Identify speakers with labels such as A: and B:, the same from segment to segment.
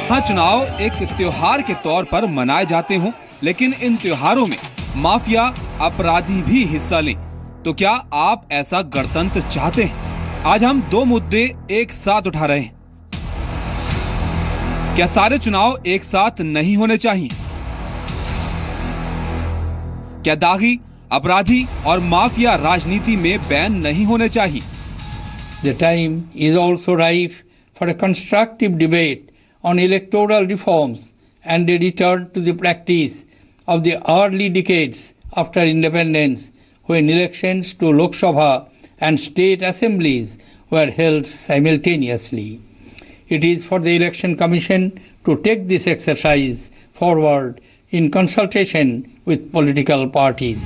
A: हाँ, चुनाव एक त्योहार के तौर पर मनाए जाते हों, लेकिन इन त्योहारों में माफिया अपराधी भी हिस्सा लें, तो क्या आप ऐसा गणतंत्र चाहते हैं? आज हम दो मुद्दे एक साथ उठा रहे हैं। क्या सारे चुनाव एक साथ नहीं होने चाहिए? क्या दागी, अपराधी और माफिया राजनीति में बैन नहीं होने चाहिए?
B: The time is also ripe for a constructive debate on electoral reforms and a return to the practice of the early decades after independence, when elections to Lok Sabha and state assemblies were held simultaneously. It is for the Election Commission to take this exercise forward in consultation with political parties.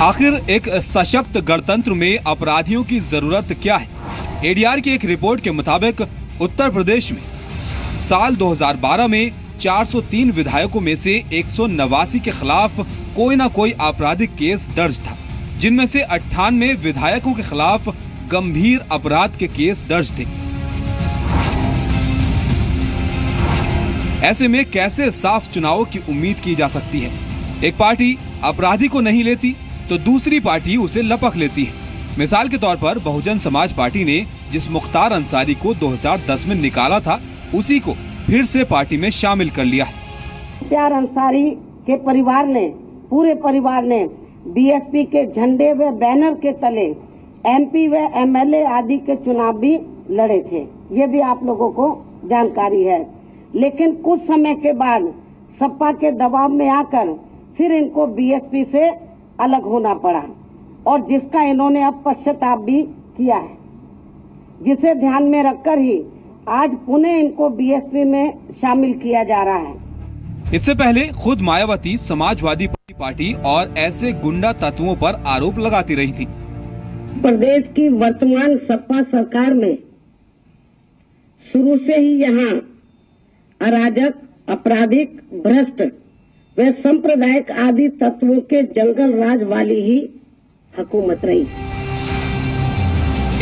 A: आखिर एक सशक्त गणतंत्र में अपराधियों की जरूरत क्या है? एडीआर की एक रिपोर्ट के मुताबिक उत्तर प्रदेश में साल 2012 में 403 विधायकों में से 189 के खिलाफ कोई ना कोई आपराधिक केस दर्ज था, जिनमें से 98 विधायकों के खिलाफ गंभीर अपराध के केस दर्ज थे। ऐसे में कैसे साफ चुनाव की उम्मीद की जा सकती है? एक पार्टी अपराधी को नहीं लेती तो दूसरी पार्टी उसे लपक लेती है। मिसाल के तौर पर बहुजन समाज पार्टी ने जिस मुख्तार अंसारी को 2010 में निकाला था, उसी को फिर से पार्टी में शामिल कर लिया है।
C: मुख्तार अंसारी के परिवार ने, पूरे परिवार ने बीएसपी के झंडे व बैनर के तले एमपी व एमएलए आदि के चुनाव भी लड़े थे। ये भी आप लोगों को जानकारी है। लेकिन कुछ समय के बाद सपा के दबाव में आकर फिर इनको बीएसपी से अलग होना पड़ा, और जिसका इन्होंने अब पश्चाताप भी किया है, जिसे ध्यान में रखकर ही आज पुनः इनको बीएसपी में शामिल किया जा रहा है।
A: इससे पहले खुद मायावती समाजवादी पार्टी और ऐसे गुंडा तत्वों पर आरोप लगाती रही थी।
C: प्रदेश की वर्तमान सपा सरकार में शुरू से ही यहाँ अराजक, आपराधिक, भ्रष्ट वे सांप्रदायिक आदि तत्वों के जंगल राज वाली ही हुकूमत रही।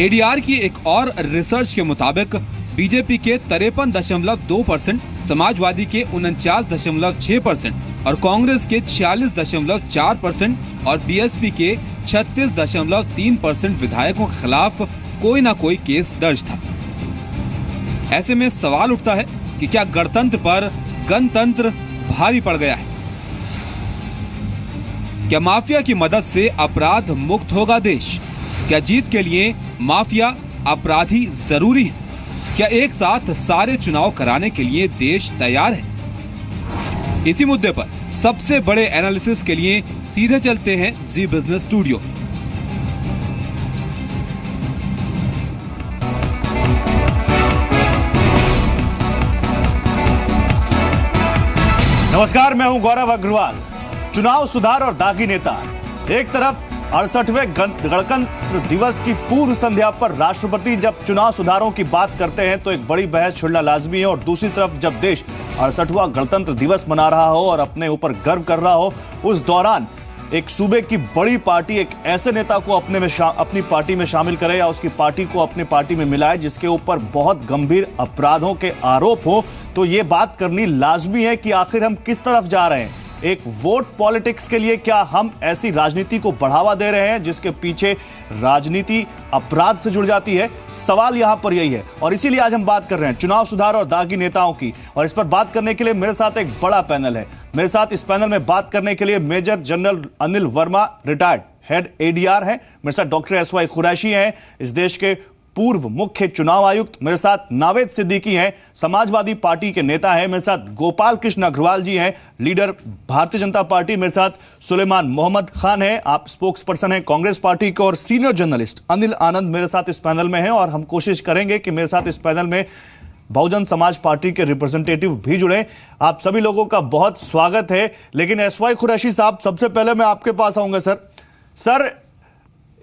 A: एडीआर की एक और रिसर्च के मुताबिक बीजेपी के 53.2%, समाजवादी के 49.6% और कांग्रेस के 46.4% और बीएसपी के 36.3% विधायकों के खिलाफ कोई ना कोई केस दर्ज था। ऐसे में सवाल उठता है कि क्या गणतंत्र पर गणतंत्र भारी पड़ गया है? क्या माफिया की मदद से अपराध मुक्त होगा देश? क्या जीत के लिए माफिया अपराधी जरूरी है? क्या एक साथ सारे चुनाव कराने के लिए देश तैयार है? इसी मुद्दे पर सबसे बड़े एनालिसिस के लिए सीधे चलते हैं जी बिजनेस स्टूडियो।
D: नमस्कार, मैं हूं गौरव अग्रवाल। चुनाव सुधार और दागी नेता। एक तरफ 68वें गणतंत्र दिवस की पूर्व संध्या पर राष्ट्रपति जब चुनाव सुधारों की बात करते हैं तो एक बड़ी बहस छिड़ना लाजमी है, और दूसरी तरफ जब देश 68वां गणतंत्र दिवस मना रहा हो और अपने ऊपर गर्व कर रहा हो, उस दौरान एक सूबे की बड़ी पार्टी एक ऐसे नेता को अपनी पार्टी में शामिल करे या उसकी पार्टी को अपनी पार्टी में मिलाए जिसके ऊपर बहुत गंभीर अपराधों के आरोप हो, तो ये बात करनी लाजमी है कि आखिर हम किस तरफ जा रहे हैं। एक वोट पॉलिटिक्स के लिए क्या हम ऐसी राजनीति को बढ़ावा दे रहे हैं जिसके पीछे राजनीति अपराध से जुड़ जाती है? सवाल यहां पर यही है, और इसीलिए आज हम बात कर रहे हैं चुनाव सुधार और दागी नेताओं की। और इस पर बात करने के लिए मेरे साथ एक बड़ा पैनल है। मेरे साथ इस पैनल में बात करने के लिए major general Anil Verma, retired head ADR है। मेरे साथ डॉक्टर एसवाई कुरैशी हैं, इस देश के पूर्व मुख्य चुनाव आयुक्त। मेरे साथ नावेद सिद्दीकी हैं, समाजवादी पार्टी के नेता हैं। मेरे साथ गोपाल कृष्ण अग्रवाल जी हैं, लीडर भारतीय जनता पार्टी। मेरे साथ सुलेमान मोहम्मद खान हैं, आप स्पोक्स पर्सन हैं कांग्रेस पार्टी के। और सीनियर जर्नलिस्ट अनिल आनंद मेरे साथ इस पैनल में हैं, और हम कोशिश करेंगे कि मेरे साथ इस पैनल में बहुजन समाज पार्टी के रिप्रेजेंटेटिव भी जुड़े। आप सभी लोगों का बहुत स्वागत है। लेकिन एसवाई कुरैशी साहब, सबसे पहले मैं आपके पास आऊंगा। सर,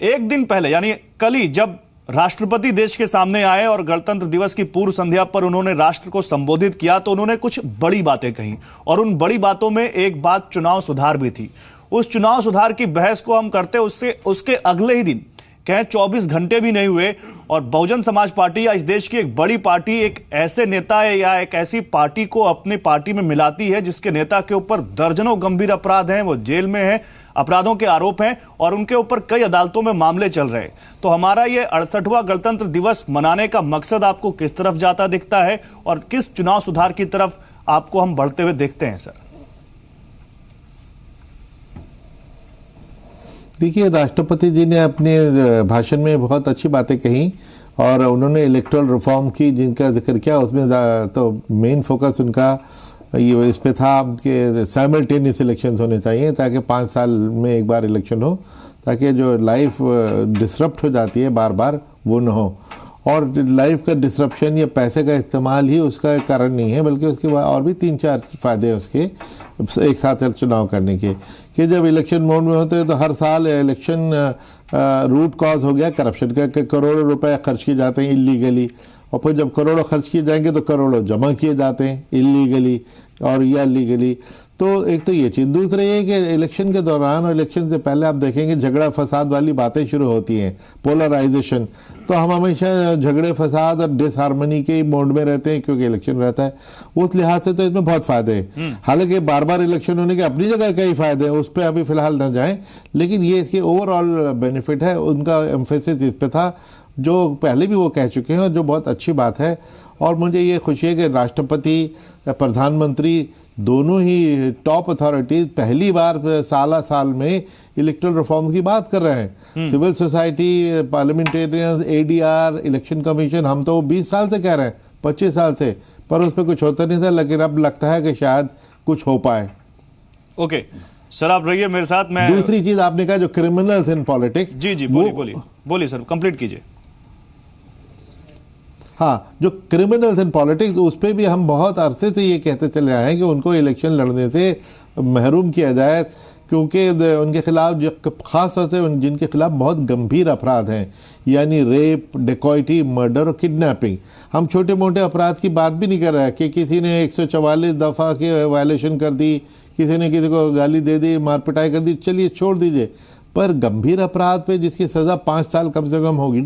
D: एक दिन पहले यानी कल ही जब राष्ट्रपति देश के सामने आए और गणतंत्र दिवस की पूर्व संध्या पर उन्होंने राष्ट्र को संबोधित किया, तो उन्होंने कुछ बड़ी बातें कही, और उन बड़ी बातों में एक बात चुनाव सुधार भी थी। उस चुनाव सुधार की बहस को हम करते उसके अगले ही दिन कहें 24 घंटे भी नहीं हुए और बहुजन समाज पार्टी या इस देश की एक बड़ी पार्टी एक ऐसे नेता या एक ऐसी पार्टी को अपनी पार्टी में मिलाती है जिसके नेता के ऊपर दर्जनों गंभीर अपराध हैं, वो जेल में है, अपराधों के आरोप हैं और उनके ऊपर कई अदालतों में मामले चल रहे हैं। तो हमारा ये 68वां गणतंत्र दिवस मनाने का मकसद आपको किस तरफ जाता दिखता है और किस चुनाव सुधार की तरफ आपको हम बढ़ते हुए देखते हैं सर?
E: देखिए, राष्ट्रपति जी ने अपने भाषण में बहुत अच्छी बातें कही और उन्होंने इलेक्टोरल रिफॉर्म की जिनका जिक्र किया, उसमें तो मेन फोकस उनका ये इस पे था कि साइमल्टेनियस इलेक्शंस होने चाहिए ताकि 5 साल में एक बार इलेक्शन हो, ताकि जो लाइफ डिसरप्ट हो जाती है बार बार वो न हो। और लाइफ का डिसरप्शन या पैसे का इस्तेमाल ही उसका कारण नहीं है, बल्कि उसके बाद और भी 3-4 फायदे हैं उसके एक साथ चुनाव करने के, कि जब इलेक्शन मोड में होते हैं तो हर साल इलेक्शन रूट कॉज हो गया करप्शन का, करोड़ों रुपए खर्च किए जाते हैं इलीगली, और फिर जब करोड़ों खर्च किए जाएंगे तो करोड़ों जमा किए जाते हैं इलीगली और या लीगली। तो एक तो ये चीज़, दूसरा ये कि इलेक्शन के दौरान और इलेक्शन से पहले आप देखेंगे झगड़ा फसाद वाली बातें शुरू होती हैं, पोलराइजेशन। तो हम हमेशा झगड़े फसाद और डिसहार्मनी के मोड में रहते हैं क्योंकि इलेक्शन रहता है। उस लिहाज से तो इसमें बहुत फायदे हैं। हालांकि बार बार इलेक्शन होने के अपनी जगह कई फायदे हैं, उस पर अभी फिलहाल न जाएं, लेकिन ये इसके ओवरऑल बेनिफिट है, उनका एम्फेसिस इस पर था जो पहले भी वो कह चुके हैं और जो बहुत अच्छी बात है। और मुझे ये खुशी है कि राष्ट्रपति, प्रधानमंत्री दोनों ही टॉप अथॉरिटीज पहली बार साल में इलेक्टोरल रिफॉर्म की बात कर रहे हैं। Civil society, parliamentarians, ADR, election commission, हम तो 20 साल से कह रहे हैं, 25 साल से, पर उस पर कुछ होता नहीं था, लेकिन अब लगता है कि शायद कुछ हो पाए।
D: ओके सर, आप रहिए मेरे साथ। मैं
E: दूसरी चीज आपने कहा जो क्रिमिनल्स इन पॉलिटिक्स,
D: जी बोलिए सर, कंप्लीट कीजिए।
E: हाँ, जो क्रिमिनल्स इन पॉलिटिक्स, उस पर भी हम बहुत अरसे से ये कहते चले आए हैं कि उनको इलेक्शन लड़ने से महरूम किया जाए, क्योंकि उनके खिलाफ खास तौर से जिनके खिलाफ बहुत गंभीर अपराध हैं, यानी रेप, डेकॉइटी, मर्डर और किडनैपिंग। हम छोटे मोटे अपराध की बात भी नहीं कर रहे हैं कि किसी ने 144 दफ़ा की वायलेशन कर दी, किसी ने किसी को गाली दे दी, मार पिटाई कर दी, चलिए छोड़ दीजिए, पर गंभीर अपराध पे जिसकी सज़ा 5 साल कम से कम होगी,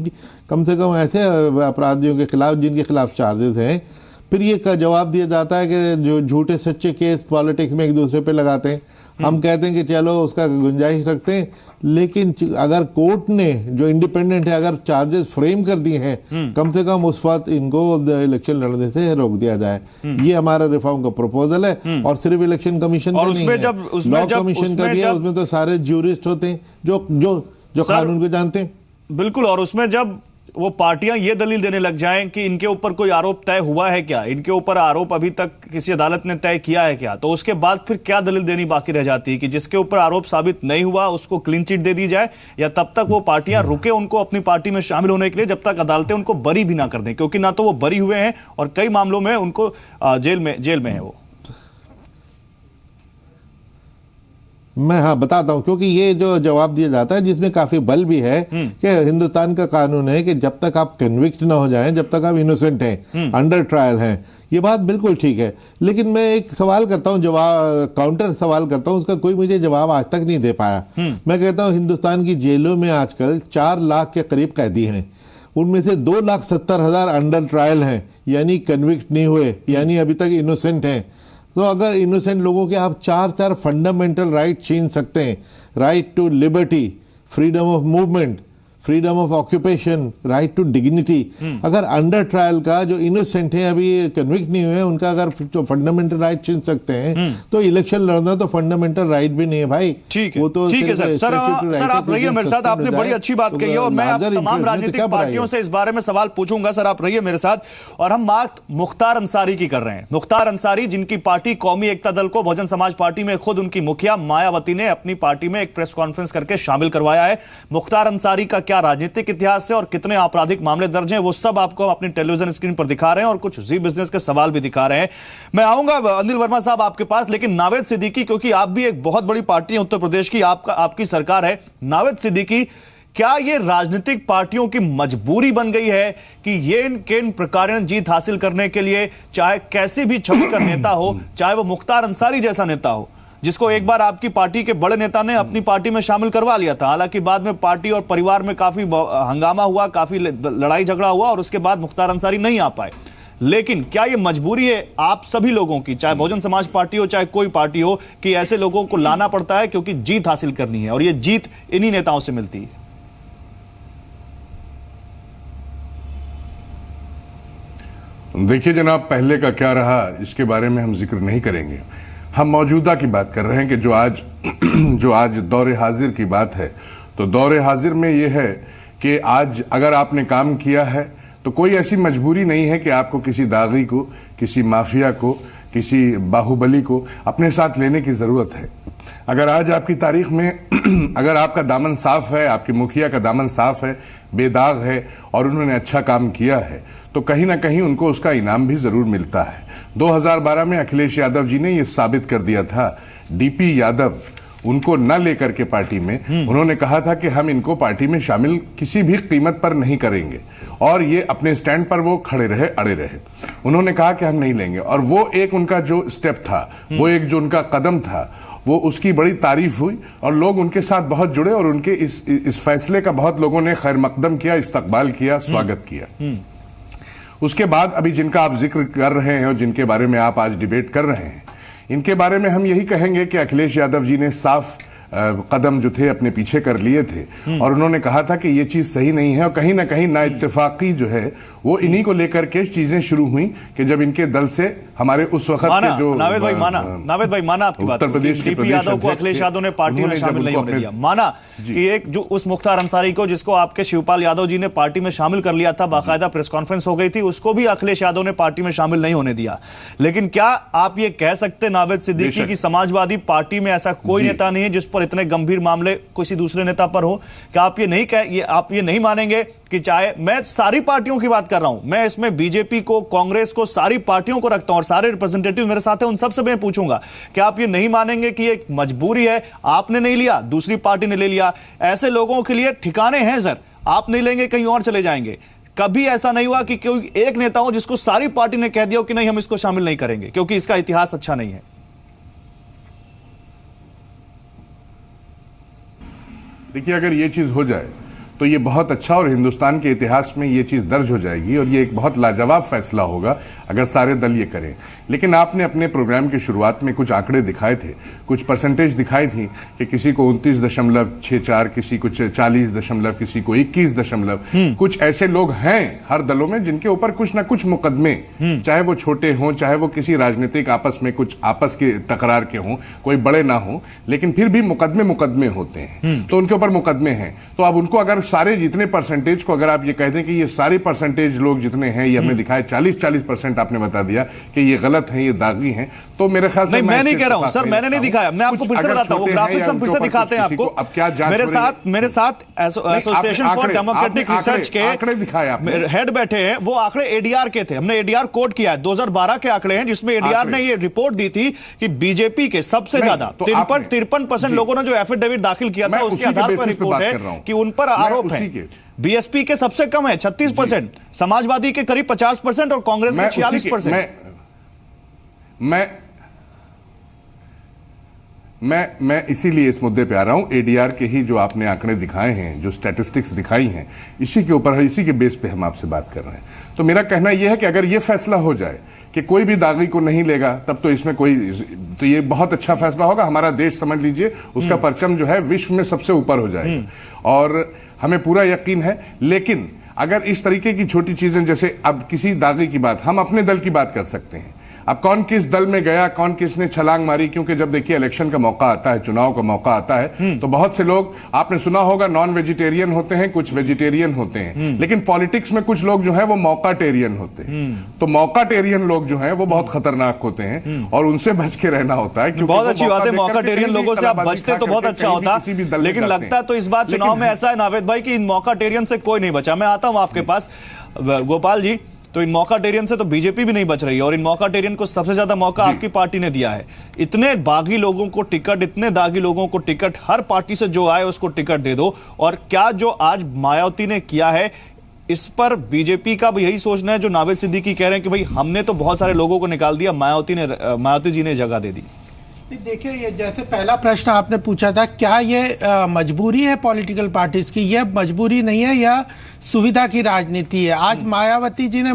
E: कम से कम ऐसे अपराधियों के खिलाफ जिनके खिलाफ चार्जेस हैं, फिर ये का जवाब दिया जाता है कि जो झूठे सच्चे केस पॉलिटिक्स में एक दूसरे पे लगाते हैं। हम कहते हैं कि चलो उसका गुंजाइश रखते हैं, लेकिन अगर कोर्ट ने जो इंडिपेंडेंट है अगर चार्जेस फ्रेम कर दिए हैं, कम से कम उस वक्त इनको इलेक्शन लड़ने से रोक दिया जाए। ये हमारा रिफॉर्म का प्रपोजल है। और सिर्फ इलेक्शन कमीशन
D: और
E: उसमें लॉ कमीशन का भी है, उसमें तो सारे ज्यूरिस्ट होते हैं जो कानून को जानते हैं।
D: बिल्कुल। और उसमें जब वो पार्टियां ये दलील देने लग जाएं कि इनके ऊपर कोई आरोप तय हुआ है क्या, इनके ऊपर आरोप अभी तक किसी अदालत ने तय किया है क्या, तो उसके बाद फिर क्या दलील देनी बाकी रह जाती है कि जिसके ऊपर आरोप साबित नहीं हुआ उसको क्लीन चिट दे दी जाए, या तब तक वो पार्टियां रुके उनको अपनी पार्टी में शामिल होने के लिए जब तक अदालतें उनको बरी भी ना कर दें, क्योंकि ना तो वो बरी हुए हैं और कई मामलों में उनको जेल में है वो।
E: मैं हाँ बताता हूँ, क्योंकि ये जो जवाब दिया जाता है जिसमें काफी बल भी है कि हिंदुस्तान का कानून है कि जब तक आप कन्विक्ट ना हो जाएं, जब तक आप इनोसेंट हैं, अंडर ट्रायल हैं, ये बात बिल्कुल ठीक है। लेकिन मैं एक सवाल करता हूँ, जवाब काउंटर सवाल करता हूँ, उसका कोई मुझे जवाब आज तक नहीं दे पाया। मैं कहता हूँ हिंदुस्तान की जेलों में आजकल 4 लाख के करीब कैदी हैं, उनमें से 2,70,000 अंडर ट्रायल हैं, यानी कन्विक्ट नहीं हुए, यानी अभी तक इनोसेंट हैं। तो अगर इनोसेंट लोगों के आप 4 फंडामेंटल राइट छीन सकते हैं, right to liberty, freedom of movement, freedom of occupation, right to dignity, अगर अंडर ट्रायल का जो इनोसेंट है अभी कन्विक्ट नहीं हुए उनका अगर फंडामेंटल राइट छीन सकते हैं, तो इलेक्शन लड़ना तो फंडामेंटल राइट भी नहीं है भाई।
D: ठीक है,
E: वो तो
D: ठीक है सर आप रहिए मेरे साथ, आपने बड़ी अच्छी बात कही है और मैं तमाम राजनीतिक पार्टियों से इस बारे में सवाल पूछूंगा। सर आप रहिए मेरे साथ, और हम बात मुख्तार अंसारी की कर रहे हैं। मुख्तार अंसारी, जिनकी पार्टी कौमी एकता दल को बहुजन समाज पार्टी में खुद उनकी मुखिया मायावती ने अपनी पार्टी में एक प्रेस कॉन्फ्रेंस करके शामिल करवाया है। मुख्तार अंसारी का क्या राजनीतिक इतिहास है और कितने आपराधिक मामले दर्ज हैं, वो सब आपको अपनी टेलीविजन स्क्रीन पर दिखा रहे हैं और कुछ जी बिजनेस के सवाल भी दिखा रहे हैं। मैं आऊंगा अनिल वर्मा साहब आपके पास, लेकिन नावेद सिद्दीकी, क्योंकि आप भी एक बहुत बड़ी पार्टी है उत्तर प्रदेश की, आपकी सरकार है। नावेद सिद्दीकी, क्या ये राजनीतिक पार्टियों की मजबूरी बन गई है कि ये इन प्रकार जीत हासिल करने के लिए, चाहे कैसी भी छवि का नेता हो, चाहे वो मुख्तार अंसारी जैसा नेता हो, जिसको एक बार आपकी पार्टी के बड़े नेता ने अपनी पार्टी में शामिल करवा लिया था। हालांकि बाद में पार्टी और परिवार में काफी हंगामा हुआ, काफी लड़ाई झगड़ा हुआ और उसके बाद मुख्तार अंसारी नहीं आ पाए। लेकिन क्या यह मजबूरी है आप सभी लोगों की, चाहे बहुजन समाज पार्टी हो चाहे कोई पार्टी हो, कि ऐसे लोगों को लाना पड़ता है क्योंकि जीत हासिल करनी है और यह जीत इन्हीं नेताओं से मिलती है?
F: देखिए जनाब, पहले का क्या रहा इसके बारे में हम जिक्र नहीं करेंगे। हम मौजूदा की बात कर रहे हैं कि जो आज दौरे हाजिर की बात है, तो दौरे हाजिर में यह है कि आज अगर आपने काम किया है तो कोई ऐसी मजबूरी नहीं है कि आपको किसी दागी को, किसी माफिया को, किसी बाहुबली को अपने साथ लेने की जरूरत है। अगर आज आपकी तारीख में अगर आपका दामन साफ है, आपके मुखिया का दामन साफ है, बेदाग है और उन्होंने अच्छा काम किया है, तो कहीं ना कहीं उनको उसका इनाम भी जरूर मिलता है। 2012 में अखिलेश यादव जी ने यह साबित कर दिया था। डीपी यादव उनको न लेकर के पार्टी में, उन्होंने कहा था कि हम इनको पार्टी में शामिल किसी भी कीमत पर नहीं करेंगे और ये अपने स्टैंड पर वो खड़े रहे, अड़े रहे। उन्होंने कहा कि हम नहीं लेंगे और वो एक उनका जो स्टेप था, वो एक जो उनका कदम था, वो उसकी बड़ी तारीफ हुई और लोग उनके साथ बहुत जुड़े और उनके इस फैसले का बहुत लोगों ने खैर मकदम किया, इस्तकबाल किया, स्वागत किया। उसके बाद अभी जिनका आप जिक्र कर रहे हैं और जिनके बारे में आप आज डिबेट कर रहे हैं, इनके बारे में हम यही कहेंगे कि अखिलेश यादव जी ने साफ कदम जो थे अपने पीछे कर लिए थे और उन्होंने कहा था कि ये चीज सही नहीं है और कहीं ना कहीं ना इत्तेफाकी जो है वो इन्हीं को लेकर के चीजें शुरू हुई कि जब इनके दल से हमारे उस वक्त के जो
D: नावेद भाई माना आपकी बात,
F: उत्तर प्रदेश के
D: डीपी यादव को अखिलेश यादव ने पार्टी में शामिल नहीं होने दिया, माना कि एक जो उस मुख्तार अंसारी को, जिसको आपके शिवपाल यादव जी ने पार्टी में शामिल कर लिया था, बाकायदा प्रेस कॉन्फ्रेंस हो गई थी, उसको भी अखिलेश यादव ने पार्टी में शामिल नहीं होने दिया। लेकिन क्या आप ये कह सकते नावेद सिद्दीकी की समाजवादी पार्टी में ऐसा कोई नेता नहीं है जिस पर इतने गंभीर मामले किसी दूसरे नेता पर हो? क्या आप ये नहीं मानेंगे कि चाहे, मैं सारी पार्टियों की बात कर रहा हूं, मैं इसमें बीजेपी को, कांग्रेस को, सारी पार्टियों को रखता हूं और सारे रिप्रेजेंटेटिव मेरे साथ हैं, उन सबसे मैं पूछूंगा, क्या आप ये नहीं मानेंगे कि ये मजबूरी है? आपने नहीं लिया, दूसरी पार्टी ने ले लिया। ऐसे लोगों के लिए ठिकाने हैं सर, आप नहीं लेंगे कहीं और चले जाएंगे। कभी ऐसा नहीं हुआ कि कोई एक नेता हो जिसको सारी पार्टी ने कह दिया कि नहीं हम इसको शामिल नहीं करेंगे क्योंकि इसका इतिहास अच्छा नहीं है?
F: देखिए, अगर ये चीज हो जाए तो ये बहुत अच्छा और हिंदुस्तान के इतिहास में ये चीज दर्ज हो जाएगी और ये एक बहुत लाजवाब फैसला होगा अगर सारे दल ये करें। लेकिन आपने अपने प्रोग्राम की शुरुआत में कुछ आंकड़े दिखाए थे, कुछ परसेंटेज दिखाई थी कि किसी को 29.64, किसी को 40, किसी को 21, कुछ ऐसे लोग हैं हर दलों में जिनके ऊपर कुछ ना कुछ मुकदमे, चाहे वो छोटे हों, चाहे वो किसी राजनीतिक आपस में कुछ आपस के तकरार के हों, कोई बड़े ना हो, लेकिन फिर भी मुकदमे होते हैं, तो उनके ऊपर मुकदमे हैं। तो अब उनको अगर सारे जितने परसेंटेज को अगर आप ये कहते हैं कि ये सारे परसेंटेज लोग जितने हैं ये हमने दिखाए 40% आपने बता दिया कि ये गलत है, ये दागी हैं, तो मेरे ख्याल से
D: मैं नहीं कह रहा हूं सर, मैंने नहीं दिखाया, मैं आपको फिर से बताता हूं, ग्राफिक्स हम फिर से दिखाते हैं आपको।
F: अब क्या
D: मेरे साथ एसोसिएशन फॉर डेमोक्रेटिक रिसर्च के
F: आंकड़े दिखाए आपने,
D: हेड बैठे हैं, वो आंकड़े एडीआर के थे, हमने एडीआर कोट किया है, 2012 के आंकड़े हैं जिसमें एडीआर ने ये रिपोर्ट दी थी कि बीजेपी के सबसे ज्यादा 53% लोगों ने जो एफिडेविट दाखिल किया था उसके आधार पर रिपोर्ट है कि उन पर आरोप है। बीएसपी के सबसे कम है 36%, समाजवादी के करीब 50% और कांग्रेस के 46%।
F: मैं इसीलिए इस मुद्दे पे आ रहा हूं, एडीआर के ही जो आपने आंकड़े दिखाए हैं, जो स्टैटिस्टिक्स दिखाई हैं, इसी के ऊपर, इसी के बेस पे हम आपसे बात कर रहे हैं। तो मेरा कहना यह है कि अगर यह फैसला हो जाए कि कोई भी दागी को नहीं लेगा, तब तो इसमें तो ये बहुत अच्छा फैसला होगा। हमारा देश, समझ लीजिए, उसका परचम जो है विश्व में सबसे ऊपर हो जाएगा और हमें पूरा यकीन है। लेकिन अगर इस तरीके की छोटी चीजें, जैसे अब किसी दागी की बात, हम अपने दल की बात कर सकते हैं, अब कौन किस दल में गया, कौन किसने छलांग मारी, क्योंकि जब देखिए इलेक्शन का मौका आता है, चुनाव का मौका आता है, तो बहुत से लोग, आपने सुना होगा, नॉन वेजिटेरियन होते हैं, कुछ वेजिटेरियन होते हैं, लेकिन पॉलिटिक्स में कुछ लोग जो है वो मौकाटेरियन होते हैं। तो मौकाटेरियन लोग जो है वो बहुत खतरनाक होते हैं और उनसे बच के रहना होता है।
D: बहुत अच्छी बात है, मौकाटेरियन लोगों से आप बचते तो बहुत अच्छा होता, लेकिन लगता है तो इस बार चुनाव में ऐसा है नावेद भाई कि इन मौकाटेरियन से कोई नहीं बचा। मैं आता हूं आपके पास गोपाल जी, तो इन मौकाटेरियन से तो बीजेपी भी नहीं बच रही है और इन मौकाटेरियन को सबसे ज्यादा मौका आपकी पार्टी ने दिया है। इतने बागी लोगों को टिकट, इतने दागी लोगों को टिकट, हर पार्टी से जो आए उसको टिकट दे दो। और क्या जो आज मायावती ने किया है, इस पर बीजेपी का भी यही सोचना है जो नावेद सिद्दीकी कह रहे हैं कि भाई हमने तो बहुत सारे लोगों को निकाल दिया, मायावती जी ने जगह दे दी?
G: देखिए, ये जैसे पहला प्रश्न आपने पूछा था, क्या ये मजबूरी है पॉलिटिकल पार्टीज की? यह मजबूरी नहीं है, यह सुविधा की राजनीति है। आज मायावती जी ने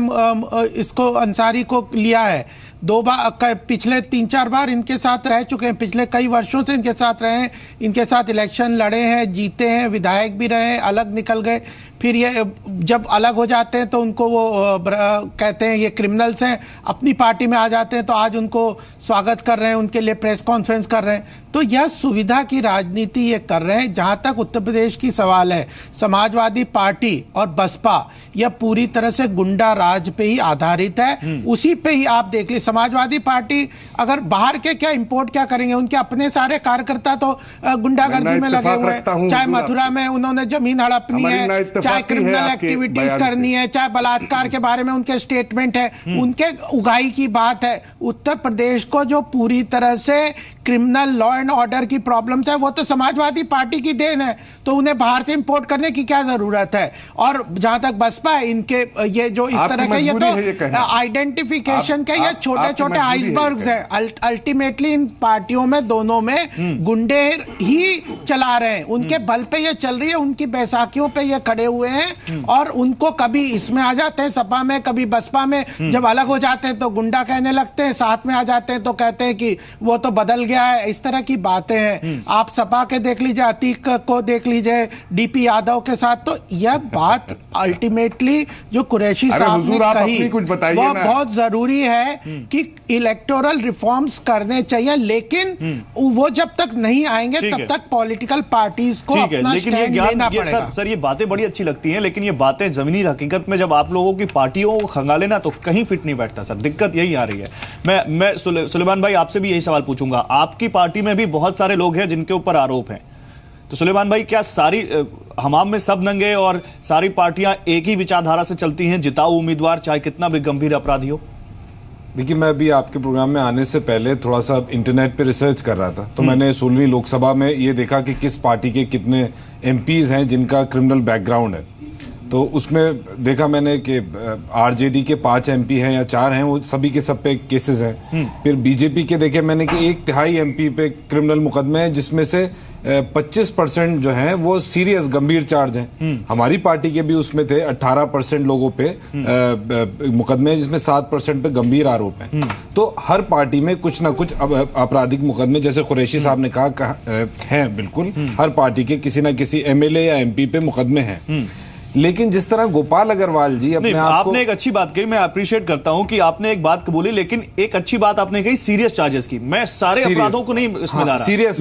G: इसको अंसारी को लिया है, पिछले 3-4 बार इनके साथ रह चुके हैं, पिछले कई वर्षों से इनके साथ रहे हैं, इनके साथ इलेक्शन लड़े हैं, जीते हैं, विधायक भी रहे हैं, अलग निकल गए, फिर ये जब अलग हो जाते हैं तो उनको वो कहते हैं ये क्रिमिनल्स हैं, अपनी पार्टी में आ जाते हैं तो आज उनको स्वागत कर रहे हैं, उनके लिए प्रेस कॉन्फ्रेंस कर रहे हैं। तो यह सुविधा की राजनीति ये कर रहे हैं। जहां तक उत्तर प्रदेश की सवाल है, समाजवादी पार्टी और बसपा यह पूरी तरह से गुंडा राज पे ही आधारित है। उसी पे ही आप देख लीजिए, समाजवादी पार्टी अगर बाहर के क्या इंपोर्ट क्या करेंगे, उनके अपने सारे कार्यकर्ता तो गुंडागर्दी में लगे हुए हैं। चाहे मथुरा में उन्होंने जमीन हड़पनी है, चाहे क्रिमिनल एक्टिविटीज करनी है, चाहे बलात्कार के बारे में उनके स्टेटमेंट है, उनके उगाई की बात है। उत्तर प्रदेश को जो पूरी तरह से क्रिमिनल लॉ एंड ऑर्डर की प्रॉब्लम्स है वो तो समाजवादी पार्टी की देन है, तो उन्हें बाहर से इंपोर्ट करने की क्या जरूरत है। और जहां तक बसपा है, इनके ये जो इस तरह के ये तो आइडेंटिफिकेशन के ये छोटे छोटे आइसबर्ग्स है। अल्टीमेटली इन पार्टियों में दोनों में गुंडे ही चला रहे हैं, उनके बल पे ये चल रही है, उनकी बैसाखियों पे ये खड़े हुए हैं और उनको कभी इसमें आ जाते हैं सपा में, कभी बसपा में, जब अलग हो जाते हैं तो गुंडा कहने लगते हैं, साथ में आ जाते हैं तो कहते हैं कि वो तो बदल गया है। इस तरह की बातें हैं। आप सपा के देख लीजिए, अतीक को देख लीजिए, डीपी यादव के साथ, तो यह बात अल्टीमेटली जो कुरैशी साहब ने कही वो बहुत जरूरी है कि इलेक्टोरल रिफॉर्म्स करने चाहिए, लेकिन वो जब तक नहीं आएंगे तब तक पॉलिटिकल पार्टीज को अपना स्टैंड लेना पड़ेगा।
D: सर ये बातें बड़ी अच्छी लगती हैं, लेकिन ये बातें जमीनी हकीकत में जब आप लोगों की पार्टियों को खंगाले ना तो कहीं फिट नहीं बैठता। सर दिक्कत यही आ रही है। मैं सुलेमान भाई आपसे भी यही सवाल पूछूंगा। आपकी पार्टी में भी बहुत सारे लोग हैं जिनके ऊपर आरोप हैं, तो सुलेमान भाई क्या सारी हमाम में सब नंगे और सारी पार्टियां एक ही विचारधारा से चलती हैं, जिताऊ उम्मीदवार चाहे कितना भी गंभीर अपराधी हो?
H: देखिए, मैं अभी आपके प्रोग्राम में आने से पहले थोड़ा सा इंटरनेट पे रिसर्च कर रहा था, तो मैंने 16वीं लोकसभा में ये देखा कि किस पार्टी के कितने एमपीज हैं जिनका क्रिमिनल बैकग्राउंड है। तो उसमें देखा मैंने कि आरजेडी के 5 एमपी हैं या 4 हैं, वो सभी के सब पे केसेस हैं। फिर बीजेपी के देखे मैंने कि 1/3 एमपी पे क्रिमिनल मुकदमे हैं, जिसमें से 25% जो हैं वो सीरियस गंभीर चार्ज हैं। हमारी पार्टी के भी उसमें थे 18% लोगों पे मुकदमे, जिसमें 7% पे गंभीर आरोप हैं। तो हर पार्टी में कुछ ना कुछ आपराधिक मुकदमे, जैसे कुरैशी साहब ने कहा हैं, बिल्कुल हर पार्टी के किसी ना किसी एमएलए या एमपी पे मुकदमे हैं। लेकिन जिस तरह गोपाल अग्रवाल जी अपने आप को,
D: आपने एक अच्छी बात कही, मैं अप्रिशिएट करता हूं कि आपने एक बात बोली, लेकिन एक अच्छी बात आपने कही सीरियस चार्जेस की। मैं सारे अपराधों को नहीं इसमें ला रहा,
H: सीरियस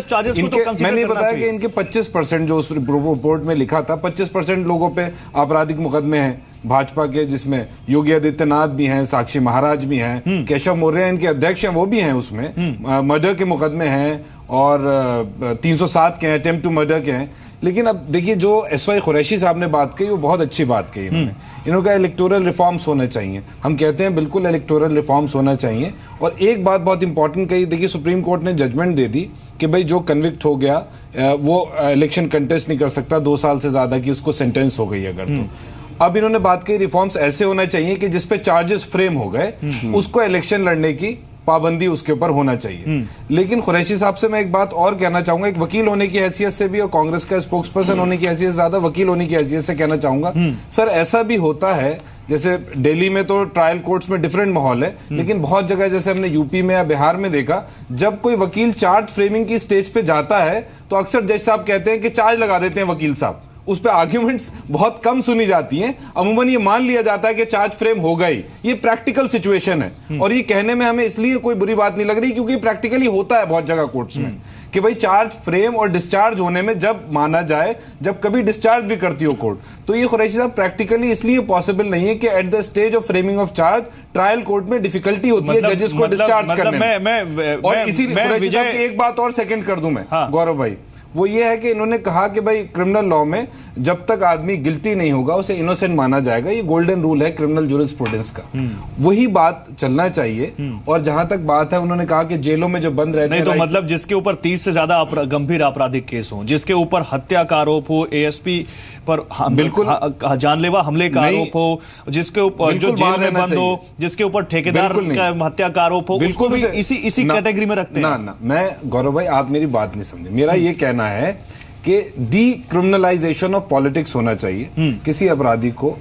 D: चार्जेस को तो कंसीडर
H: मैंने
D: करना
H: बताया कि इनके 25% जो उस रिपोर्ट में लिखा था, 25% लोगों पे आपराधिक मुकदमे हैं भाजपा के, जिसमें योगी आदित्यनाथ भी हैं, साक्षी महाराज भी हैं, केशव मौर्य इनके अध्यक्ष हैं, वो भी हैं उसमें। मर्डर के मुकदमे हैं और 307 के हैं, अटेम्प्ट टू मर्डर के हैं। लेकिन अब देखिए, जो एसवाई कुरैशी साहब ने बात कही वो बहुत अच्छी बात कही इन्होंने कहा इलेक्टोरल रिफॉर्म्स होने चाहिए। हम कहते हैं बिल्कुल इलेक्टोरल रिफॉर्म्स होना चाहिए। और एक बात बहुत इंपॉर्टेंट कही, देखिए सुप्रीम कोर्ट ने जजमेंट दे दी कि भाई जो कन्विक्ट हो गया वो इलेक्शन कंटेस्ट नहीं कर सकता 2 साल से ज्यादा की, उसको सेंटेंस हो गई अगर। तो अब इन्होंने बात की रिफॉर्म्स ऐसे होना चाहिए कि जिसपे चार्जेस फ्रेम हो गए उसको इलेक्शन लड़ने की पाबंदी उसके ऊपर होना चाहिए। लेकिन कुरैशी साहब से मैं एक बात और कहना चाहूंगा, एक वकील होने की हैसियत से भी और कांग्रेस का स्पोक्स पर्सन होने की हैसियत से ज्यादा वकील होने की हैसियत से कहना चाहूंगा, सर ऐसा भी होता है, जैसे दिल्ली में तो ट्रायल कोर्ट्स में डिफरेंट माहौल है, लेकिन बहुत जगह जैसे हमने यूपी में या बिहार में देखा, जब कोई वकील चार्ज फ्रेमिंग की स्टेज पे जाता है तो अक्सर जज साहब कहते हैं कि चार्ज लगा देते हैं वकील साहब। उस पे आर्ग्यूमेंट्स बहुत कम सुनी जाती हैं। अमूमन ये मान लिया जाता है कि चार्ज फ्रेम हो गई। ये प्रैक्टिकल सिचुएशन है और ये कहने में हमें इसलिए कोई बुरी बात नहीं लग रही क्योंकि प्रैक्टिकली होता है बहुत जगह कोर्ट्स में कि भाई चार्ज फ्रेम और डिस्चार्ज होने में जब माना जाए, जब कभी डिस्चार्ज भी करती हो कोर्ट, तो ये कुरैशी साहब प्रैक्टिकली इसलिए पॉसिबल नहीं है कि at the stage of framing of charge trial court में डिफिकल्टी होती है जजेस को डिस्चार्ज करने में। और इसीलिए एक बात और सेकंड कर दूं मैं, गौरव भाई, वो ये है कि इन्होंने कहा कि भाई क्रिमिनल लॉ में जब तक आदमी गिल्टी नहीं होगा उसे इनोसेंट माना जाएगा, ये गोल्डन रूल है क्रिमिनल जूरिस्प्रूडेंस का। वही बात चलना चाहिए। और जहां तक बात है, उन्होंने कहा कि जेलों में जो बंद रहते
D: नहीं, तो मतलब जिसके ऊपर 30 से ज्यादा गंभीर आपराधिक केस हो, जिसके ऊपर हत्या का आरोप हो, एएसपी पर बिल्कुल जानलेवा हमले का आरोप हो, जिसके ऊपर जो जेल में बंद हो, जिसके ऊपर ठेकेदार का हत्या का आरोप हो, उसको भी इसी कैटेगरी में रखते हैं।
H: ना, मैं गौरव भाई, आप मेरी बात नहीं समझे। मेरा ये कहना है कि डी क्रिमिनलाइजेशन ऑफ पॉलिटिक्स होना चाहिए। किसी अपराधी को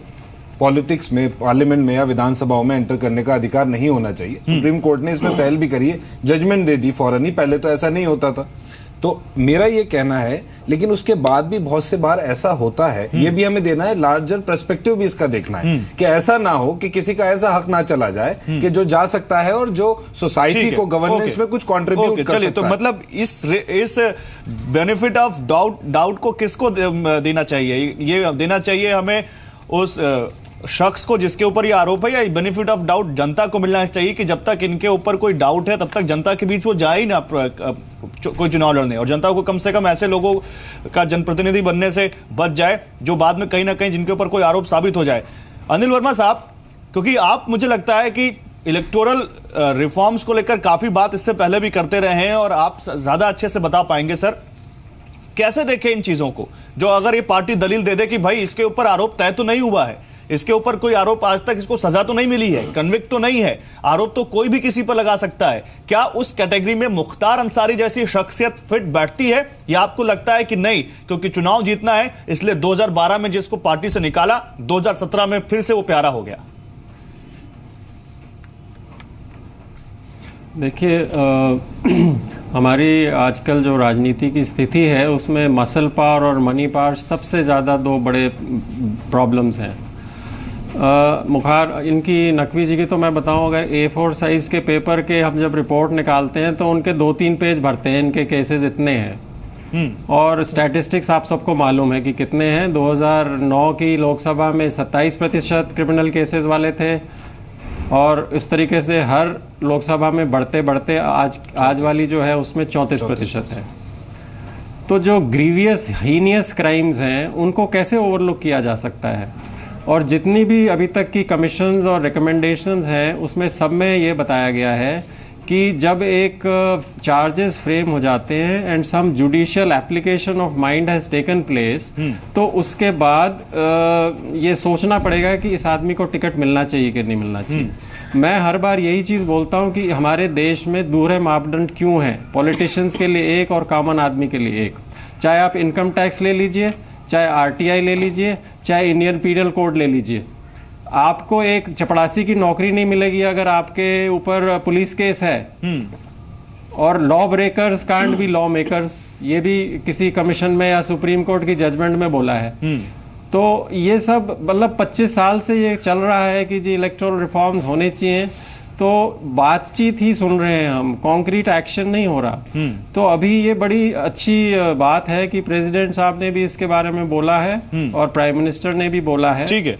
H: पॉलिटिक्स में, पार्लियामेंट में या विधानसभाओं में एंटर करने का अधिकार नहीं होना चाहिए। सुप्रीम कोर्ट ने इसमें पहल भी करी है, जजमेंट दे दी फौरन ही, पहले तो ऐसा नहीं होता था। तो मेरा ये कहना है, लेकिन उसके बाद भी बहुत से बार ऐसा होता है, ये भी हमें देना है, लार्जर पर्सपेक्टिव भी इसका देखना है कि ऐसा ना हो कि किसी का ऐसा हक ना चला जाए कि जो जा सकता है और जो सोसाइटी को गवर्नेंस में कुछ कंट्रीब्यूट कर सकता है।
D: तो मतलब इस बेनिफिट ऑफ डाउट को किसको देना चाहिए? ये देना चाहिए हमें उस शख्स को जिसके ऊपर ये आरोप है, या बेनिफिट ऑफ डाउट जनता को मिलना चाहिए कि जब तक इनके ऊपर कोई डाउट है तब तक जनता के बीच वो जाए ही ना कोई चुनाव लड़ने, और जनता को कम से कम ऐसे लोगों का जनप्रतिनिधि बनने से बच जाए जो बाद में कहीं ना कहीं जिनके ऊपर कोई आरोप साबित हो जाए। अनिल वर्मा साहब, क्योंकि आप, मुझे लगता है कि इलेक्टोरल रिफॉर्म्स को लेकर काफी बात इससे पहले भी करते रहे हैं और आप ज्यादा अच्छे से बता पाएंगे। सर, कैसे देखें इन चीजों को, जो अगर ये पार्टी दलील दे दे कि भाई इसके ऊपर आरोप तय तो नहीं हुआ है, इसके ऊपर कोई आरोप आज तक इसको सजा तो नहीं मिली है, कन्विक्ट तो नहीं है, आरोप तो कोई भी किसी पर लगा सकता है, क्या उस कैटेगरी में मुख्तार अंसारी जैसी शख्सियत फिट बैठती है, या आपको लगता है कि नहीं, क्योंकि चुनाव जीतना है इसलिए 2012 में जिसको पार्टी से निकाला 2017 में फिर से वो प्यारा हो गया?
I: देखिए, हमारी आजकल जो राजनीति की स्थिति है उसमें मसल पावर और मनी पावर सबसे ज़्यादा दो बड़े प्रॉब्लम्स हैं। मुखार इनकी, नकवी जी की तो मैं बताऊं, अगर A4 साइज़ के पेपर के हम जब रिपोर्ट निकालते हैं तो उनके 2-3 पेज भरते हैं, इनके केसेस इतने हैं। और स्टैटिस्टिक्स आप सबको मालूम है कि कितने हैं। 2009 की लोकसभा में 27% क्रिमिनल केसेस वाले थे, और इस तरीके से हर लोकसभा में बढ़ते बढ़ते आज वाली जो है उसमें 34% है। तो जो ग्रीवियस हीनियस क्राइम्स हैं उनको कैसे ओवरलुक किया जा सकता है? और जितनी भी अभी तक की कमीशंस और रिकमेंडेशंस हैं उसमें सब में ये बताया गया है कि जब एक चार्जेस फ्रेम हो जाते हैं and some judicial application of mind has taken place, तो उसके बाद ये सोचना पड़ेगा कि इस आदमी को टिकट मिलना चाहिए कि नहीं मिलना चाहिए। मैं हर बार यही चीज़ बोलता हूँ कि हमारे देश में दूसरे मापदंड क्यों हैं, पॉलिटिशियंस के लिए एक और कॉमन आदमी के लिए एक। चाहे आप इनकम टैक्स ले लीजिए, चाहे RTI ले लीजिए, चाहे इंडियन पीनल कोड ले लीजिए, आपको एक चपड़ासी की नौकरी नहीं मिलेगी अगर आपके ऊपर पुलिस केस है। और law breakers can't be law makers, ये भी किसी कमीशन में या सुप्रीम कोर्ट की जजमेंट में बोला है। तो ये सब मतलब 25 साल से ये चल रहा है कि जी इलेक्टोरल रिफॉर्म्स होने चाहिए, तो बातचीत ही सुन रहे हैं हम, कॉन्क्रीट एक्शन नहीं हो रहा। तो अभी ये बड़ी अच्छी बात है कि प्रेसिडेंट साहब ने भी इसके बारे में बोला है और प्राइम मिनिस्टर ने भी बोला है, ठीक है,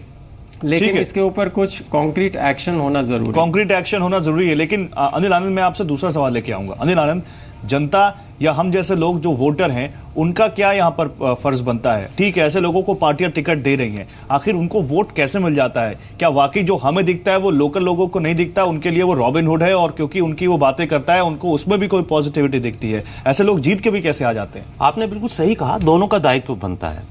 I: लेकिन इसके ऊपर कुछ कॉन्क्रीट एक्शन होना जरूरी है।
D: कॉन्क्रीट एक्शन होना जरूरी है। लेकिन अनिल आनंद, मैं आपसे दूसरा सवाल लेके आऊंगा। अनिल आनंद, जनता या हम जैसे लोग जो वोटर हैं उनका क्या यहाँ पर फर्ज बनता है? ठीक है, ऐसे लोगों को पार्टियां टिकट दे रही हैं, आखिर उनको वोट कैसे मिल जाता है? क्या वाकई जो हमें दिखता है वो लोकल लोगों को नहीं दिखता, उनके लिए वो रॉबिन हुड है, और क्योंकि उनकी वो बातें करता है उनको उसमें भी कोई पॉजिटिविटी दिखती है? ऐसे लोग जीत के भी कैसे आ जाते हैं?
J: आपने बिल्कुल सही कहा, दोनों का दायित्व बनता है,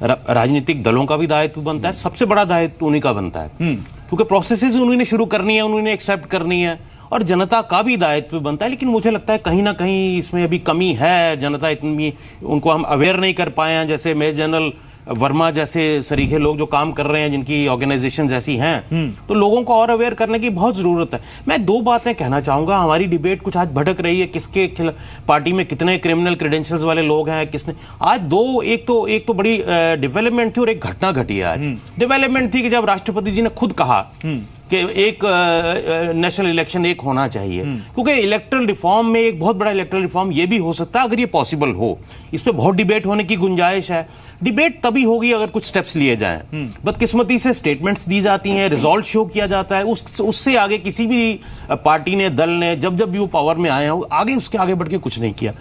J: राजनीतिक दलों का भी दायित्व बनता है, सबसे बड़ा दायित्व उन्हीं का बनता है, क्योंकि प्रोसेसेस उन्होंने शुरू करनी है, उन्होंने एक्सेप्ट करनी है, और जनता का भी दायित्व बनता है। लेकिन मुझे लगता है कहीं ना कहीं इसमें अभी कमी है, जनता इतनी, उनको हम अवेयर नहीं कर पाए हैं। जैसे मेजर जनरल वर्मा जैसे सरीखे लोग जो काम कर रहे हैं, जिनकी ऑर्गेनाइजेशन ऐसी हैं, तो लोगों को और अवेयर करने की बहुत जरूरत है। मैं दो बातें कहना चाहूंगा। हमारी डिबेट कुछ आज भटक रही है, किसके पार्टी में कितने क्रिमिनल क्रेडेंशियल्स वाले लोग हैं, किसने आज दो, एक तो बड़ी डेवलपमेंट थी और एक घटना घटी है। आज डेवलपमेंट थी कि जब राष्ट्रपति जी ने खुद कहा कि एक नेशनल इलेक्शन एक होना चाहिए, क्योंकि इलेक्टरल रिफॉर्म में एक बहुत बड़ा इलेक्टरल रिफॉर्म ये भी हो सकता है अगर ये पॉसिबल हो। इस पे बहुत डिबेट होने की गुंजाइश है। डिबेट तभी होगी अगर कुछ स्टेप्स लिए जाएं। बदकिस्मती से स्टेटमेंट्स दी जाती हैं, रिजल्ट शो किया जाता है, उससे आगे किसी भी पार्टी ने, दल ने, जब भी वो पावर में आए हैं, आगे उसके आगे बढ़ के कुछ नहीं किया।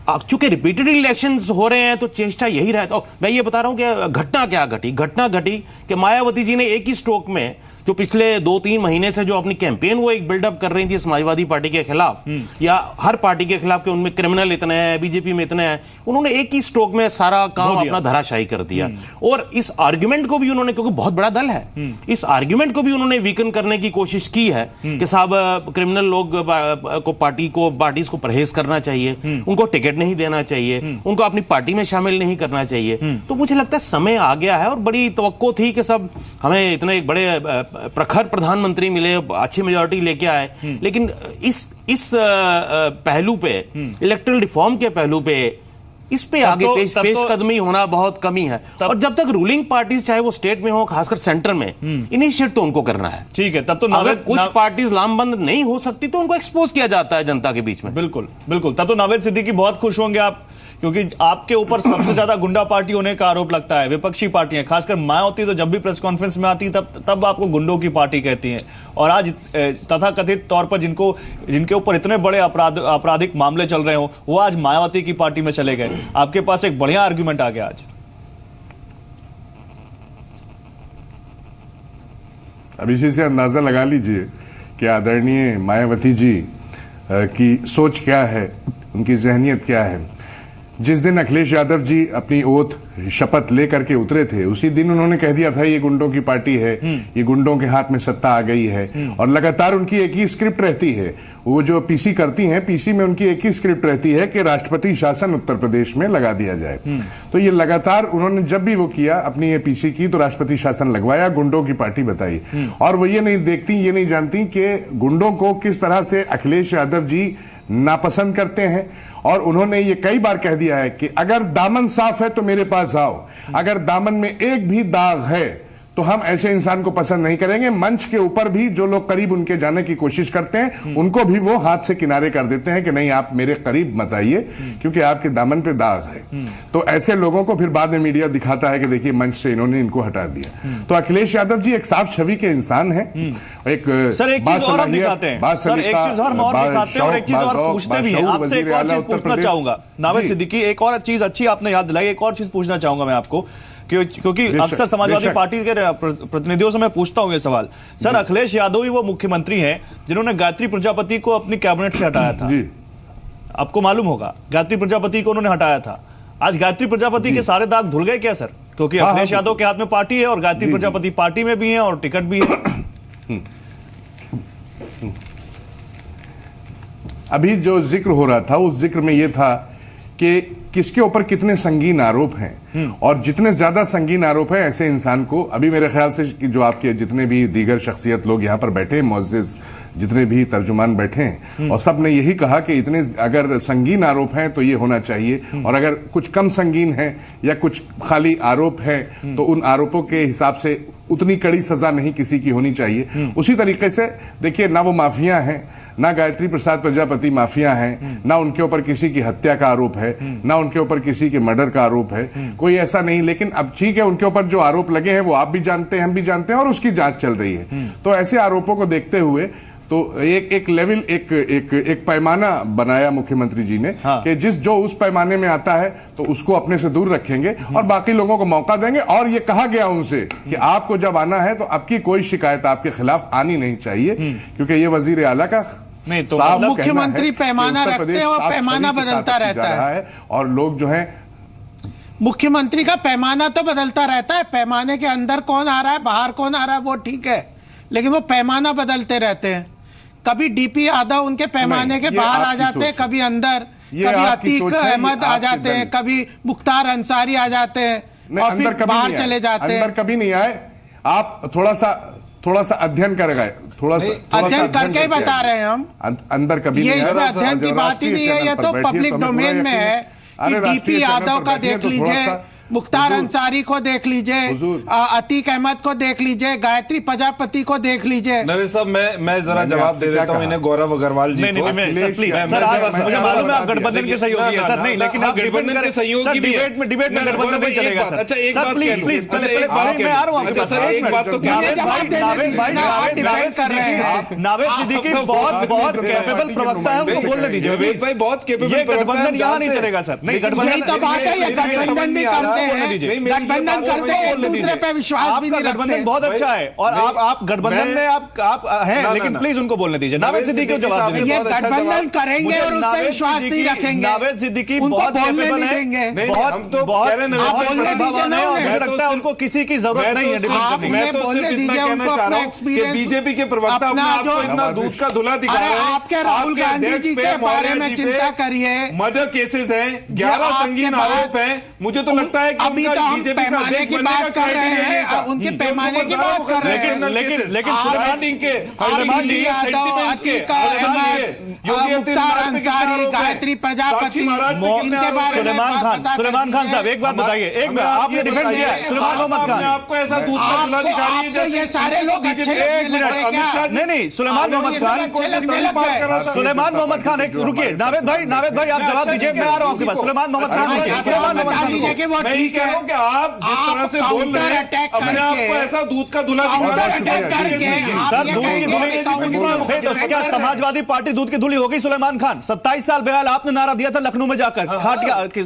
J: चूंकि रिपीटेड इलेक्शंस हो रहे हैं तो चेष्टा यही रहता है। मैं ये बता रहा हूं कि घटना क्या घटी, घटना घटी कि मायावती जी ने एक ही स्ट्रोक में जो पिछले 2-3 महीने से जो अपनी कैंपेन वो एक बिल्डअप कर रही थी समाजवादी पार्टी के खिलाफ या हर पार्टी के खिलाफ कि उनमें क्रिमिनल इतने हैं, बीजेपी में इतने हैं, उन्होंने एक ही स्ट्रोक में सारा काम अपना धराशायी कर दिया। और इस आर्ग्यूमेंट को भी उन्होंने, क्योंकि बहुत बड़ा दल है, इस आर्ग्यूमेंट को भी उन्होंने वीकन करने की कोशिश की है कि साहब क्रिमिनल लोग को पार्टीज को परहेज करना चाहिए, उनको टिकट नहीं देना चाहिए, उनको अपनी पार्टी में शामिल नहीं करना चाहिए। तो मुझे लगता है समय आ गया है और बड़ी तवक्को थी कि सब हमें इतने एक बड़े प्रखर प्रधानमंत्री मिले, अच्छी मेजॉरिटी लेके आए, लेकिन इस पहलू पे, इलेक्टोरल रिफॉर्म के पहलू पे, इस पे आगे पेशकदमी होना बहुत कमी है। और जब तक रूलिंग पार्टीज चाहे वो स्टेट में हो, खासकर सेंटर में, इनिशिएट तो उनको करना है।
D: ठीक है, तब तो
J: अगर कुछ पार्टीज लामबंद नहीं हो सकती तो उनको एक्सपोज किया जाता है जनता के बीच में।
D: बिल्कुल बिल्कुल, तब तो नावेद सिद्दीकी बहुत खुश होंगे आप, क्योंकि आपके ऊपर सबसे ज्यादा गुंडा पार्टी होने का आरोप लगता है। विपक्षी पार्टियां, खासकर मायावती तो जब भी प्रेस कॉन्फ्रेंस में आती तब आपको गुंडों की पार्टी कहती हैं। और आज तथाकथित तौर पर जिनके ऊपर इतने बड़े आपराधिक मामले चल रहे हो, वो आज मायावती की पार्टी में चले गए। आपके पास एक बढ़िया आर्ग्यूमेंट आ गया आज।
F: अब इसी से अंदाजा लगा लीजिए कि आदरणीय मायावती जी की सोच क्या है, उनकी जहनियत क्या है। जिस दिन अखिलेश यादव जी अपनी ओथ शपथ लेकर के उतरे थे, उसी दिन उन्होंने कह दिया था ये गुंडों की पार्टी है, ये गुंडों के हाथ में सत्ता आ गई है। और लगातार उनकी एक ही स्क्रिप्ट रहती है, वो जो पीसी करती हैं, पीसी में उनकी एक ही स्क्रिप्ट रहती है कि राष्ट्रपति शासन उत्तर प्रदेश में लगा दिया जाए। तो ये लगातार उन्होंने जब भी वो किया, अपनी ये पीसी की तो राष्ट्रपति शासन लगवाया, गुंडों की पार्टी बताई। और वो ये नहीं देखती, ये नहीं जानती कि गुंडों को किस तरह से अखिलेश यादव जी नापसंद करते हैं। और उन्होंने ये कई बार कह दिया है कि अगर दामन साफ है तो मेरे पास आओ, अगर दामन में एक भी दाग है तो हम ऐसे इंसान को पसंद नहीं करेंगे। मंच के ऊपर भी जो लोग करीब उनके जाने की कोशिश करते हैं, उनको भी वो हाथ से किनारे कर देते हैं कि नहीं, आप मेरे करीब मत आइए क्योंकि आपके दामन पे दाग है। तो ऐसे लोगों को फिर बाद में मीडिया दिखाता है कि देखिए मंच से इन्होंने इनको हटा दिया। तो अखिलेश यादव जी एक साफ छवि के इंसान है। एक
D: सर एक चीज और दिखाते हैं, सर एक चीज और दिखाते हैं और एक चीज और पूछते भी हैं आपसे। एक और चीज पूछना चाहूंगा नावेद सिद्दीकी, एक और चीज अच्छी आपने याद दिलाई, एक और चीज पूछना चाहूंगा मैं आपको, क्योंकि अक्सर समाजवादी पार्टी के प्रतिनिधियों से मैं पूछता हूं ये सवाल। सर अखिलेश यादव ही वो मुख्यमंत्री हैं जिन्होंने गायत्री प्रजापति को अपनी कैबिनेट से हटाया था। आपको मालूम होगा, गायत्री प्रजापति को उन्होंने हटाया था। आज गायत्री प्रजापति के सारे दाग धुल गए क्या सर? क्योंकि अखिलेश यादव के हाथ में पार्टी है और गायत्री प्रजापति पार्टी में भी है और टिकट भी है।
F: अभी जो जिक्र हो रहा था, उस जिक्र में यह था कि किसके ऊपर कितने संगीन आरोप हैं, और जितने ज्यादा संगीन आरोप हैं ऐसे इंसान को, अभी मेरे ख्याल से कि जो आपके जितने भी दीगर शख्सियत लोग यहाँ पर बैठे हैं, मुअज़्ज़िज़ जितने भी तर्जुमान बैठे हैं, और सब ने यही कहा कि इतने अगर संगीन आरोप हैं तो ये होना चाहिए, और अगर कुछ कम संगीन है या कुछ खाली आरोप है तो उन आरोपों के हिसाब से उतनी कड़ी सजा नहीं किसी की होनी चाहिए। उसी तरीके से देखिए, ना वो माफिया हैं, ना गायत्री प्रसाद प्रजापति माफिया हैं, ना उनके ऊपर किसी की हत्या का आरोप है, ना उनके ऊपर किसी के मर्डर का आरोप है, कोई ऐसा नहीं। लेकिन अब ठीक है, उनके ऊपर जो आरोप लगे हैं वो आप भी जानते हैं, हम भी जानते हैं, और उसकी जांच चल रही है। तो ऐसे आरोपों को देखते हुए तो एक लेवल, एक पैमाना बनाया मुख्यमंत्री जी ने, कि जो उस पैमाने में आता है तो उसको अपने से दूर रखेंगे और बाकी लोगों को मौका देंगे। और ये कहा गया उनसे कि आपको जब आना है तो आपकी कोई शिकायत आपके खिलाफ आनी नहीं चाहिए, क्योंकि ये वजीर आला का
G: नहीं तो मुख्यमंत्री पैमाना रखते हैं और पैमाना बदलता रहता है।
F: और लोग जो है,
G: मुख्यमंत्री का पैमाना तो बदलता रहता है, पैमाने के अंदर कौन आ रहा है, बाहर कौन आ रहा है, वो ठीक है, लेकिन वो पैमाना बदलते रहते हैं। कभी डीपी यादव उनके पैमाने के बाहर आ जाते हैं, कभी अंदर, कभी अतीक अहमद आ जाते हैं, कभी मुख्तार अंसारी आ जाते हैं और फिर बाहर चले जाते हैं।
F: अंदर कभी नहीं आए। आप थोड़ा सा अध्ययन कर गए, थोड़ा सा
G: अध्ययन करके ही बता रहे हैं हम।
F: अंदर कभी
G: ये अध्ययन की बात ही नहीं है, ये तो पब्लिक डोमेन में है कि डीपी यादव का देख लीजिए, मुख्तार अंसारी को देख लीजिए, अतीक अहमद को देख लीजिए, गायत्री प्रजापति को देख लीजिए।
H: नवीद साहब मैं जरा जवाब दे देता हूँ इन्हें, गौरव अग्रवाल जी को।
D: मुझे मालूम है आप गठबंधन के सहयोगी हैं सर, नहीं लेकिन आप
H: गठबंधन के सहयोगी भी
D: डिबेट में गठबंधन नहीं चलेगा सर।
H: अच्छा एक बात
D: प्लीज मैं आ रहा हूँ आपके पास।
H: एक बात तो
D: नावेद सिद्दीकी बहुत कैपेबल प्रवक्ता है, उनको बोलने दीजिए
H: भाई, बहुत कैपेबल।
D: गठबंधन यहाँ नहीं चलेगा सर, नहीं गठबंधन
G: तो बात है, ये गठबंधन भी करते हैं, गठबंधन करते हैं, दूसरे पे विश्वास भी नहीं रखते।
D: गठबंधन बहुत अच्छा है और आप गठबंधन में आप हैं, लेकिन प्लीज उनको बोलने दीजिए। नावेद सिद्दीकी को जवाब दीजिए।
G: ये गठबंधन करेंगे और उस पे विश्वास नहीं रखेंगे।
D: नावेद सिद्दीकी बहुत कैपेबल है, बहुत प्रतिभावान है और मुझे लगता है उनको किसी की जरूरत नहीं है।
H: मैं तो सिर्फ इतना कहना चाह रहा हूं कि बीजेपी के प्रवक्ता अपने आप को इतना दूध का धुला दिखा रहे हैं।
G: आपके राहुल गांधी जी के बारे में चिंता करिए।
H: मर्डर केसेस हैं, 11 संगीन आरोप हैं। मुझे तो लगता है कि
G: अभी तो हम पैमाने की बात कर रहे हैं, उनके पैमाने की बात कर रहे हैं।
H: लेकिन सुलेमान जी,
G: मुख्तार अंसारी, गायत्री प्रजापति, इनके बारे में
D: सुलेमान खान साहब एक बात बताइए, एक बार आपने डिफेंड किया सुलेमान मोहम्मद खान,
H: आपको ऐसा दूध का धुला दिखा रही है जैसे
G: ये सारे लोग अच्छे
D: नहीं सुलेमान मोहम्मद खान, सुलेमान मोहम्मद खान एक रुकिए, नावेद भाई आप जवाब दीजिए, मैं आ रहा हूं आपके पास। सुलेमान मोहम्मद खान
H: मैं ही कह रहा हूं कि आप जिस तरह से बोल रहे हैं अपने आप को ऐसा दूध का धुला दिखा रहे हैं
D: सर, दूध की धुली। क्या समाजवादी पार्टी दूध की धुली हो गई? सुलेमान खान 27 साल पहले आपने नारा दिया था लखनऊ में जाकर,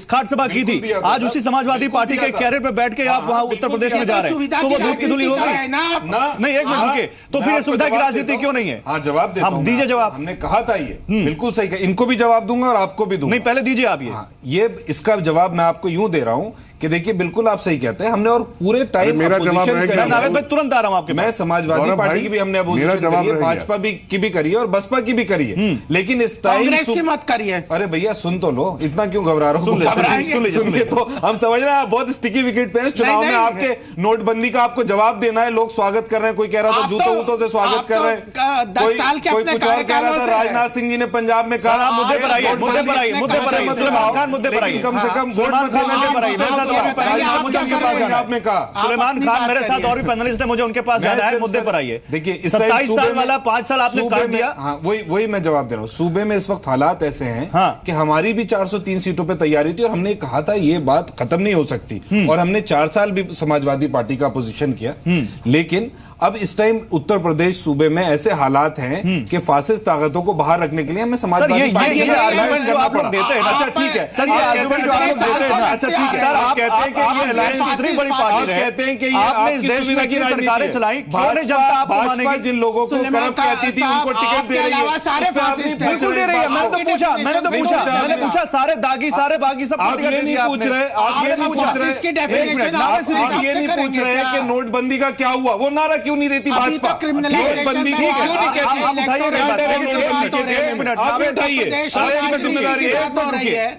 D: खाट सभा की थी, आज उसी समाजवादी पार्टी के कैरियर पे बैठ के आप वहां उत्तर प्रदेश में जा रहे हैं, तो वो दूध की धुली हो गई? नहीं एक मिनट रुकिए, तो फिर ये सुविधा की राजनीति क्यों नहीं है?
H: हाँ जवाब देता हूं,
D: दीजिए जवाब।
H: हमने कहा था ये बिल्कुल सही, इनको भी जवाब दूंगा और आपको भी दूंगा।
D: नहीं पहले दीजिए आप
H: ये इसका जवाब मैं आपको यूं दे रहा हूं कि देखिए बिल्कुल आप सही कहते हैं, हमने और पूरे टाइम
F: मेरा जवाब
D: नावेद भाई तुरंत आ रहा हूं आपके
H: मैं समाजवादी पार्टी की भी हमने अपोजिशन करी है, भाजपा की भी करी है और बसपा की भी करी है, लेकिन इस टाइम
G: कांग्रेस की मत करिए।
H: अरे भैया सुन तो लो, इतना क्यों घबरा रहे हो? सुनिए तो हम समझ रहे हैं आप बहुत स्टिकी विकेट पे हैं चुनाव में, आपके नोटबंदी का आपको जवाब देना है, लोग स्वागत कर रहे हैं, कोई कह रहा था जूतों वूतों से स्वागत कर रहे हैं, कोई कुछ और कह रहा था, राजनाथ सिंह जी ने पंजाब में कहा।
D: मुद्दे पर आइए सुलेमान खान, मुद्दे पर आइए,
H: कम से कम
D: सुलेमान खान मुद्दे पर आइए, उनके पास जाना है। सुलेमान खान मेरे साथ और भी पैनलिस्ट है, मुझे उनके पास जाना है, मुद्दे पर आइए।
H: देखिए
D: 27 साल वाला 5 साल आपने काट दिया।
H: हाँ वही मैं जवाब दे रहा हूँ। सूबे में इस वक्त हालात ऐसे हैं कि हमारी भी 403 सीटों पे तैयारी थी और हमने कहा था ये बात खत्म नहीं हो सकती और हमने 4 साल भी समाजवादी पार्टी का अपोजिशन किया, लेकिन अब इस टाइम उत्तर प्रदेश सूबे में ऐसे हालात हैं कि फासिस्ट ताकतों को बाहर रखने के लिए हमें समाजवादी पार्टी
D: ये आर्गुमेंट जो आप लोग देते हैं, अच्छा ठीक है सर, ये आर्गुमेंट जो आप लोग देते हैं, अच्छा ठीक है सर, आप कहते हैं कि ये अलायंस इतनी बड़ी पार्टी है, कहते हैं कि आपने इस देश में कितनी सरकारें चलाई, क्यों नहीं जनता आपको मानेगी?
H: जिन लोगों को करप्ट कहती थी उनको टिकट दे रही है,
D: बिल्कुल दे रही है। मैंने तो पूछा सारे दागी सारे बागी सब
H: टिकट नहीं पूछ रहे, आप ये नहीं पूछ रहे कि नोटबंदी का क्या हुआ, वो नारा क्यों नहीं देती भाजपा? नोटबंदी क्यों नहीं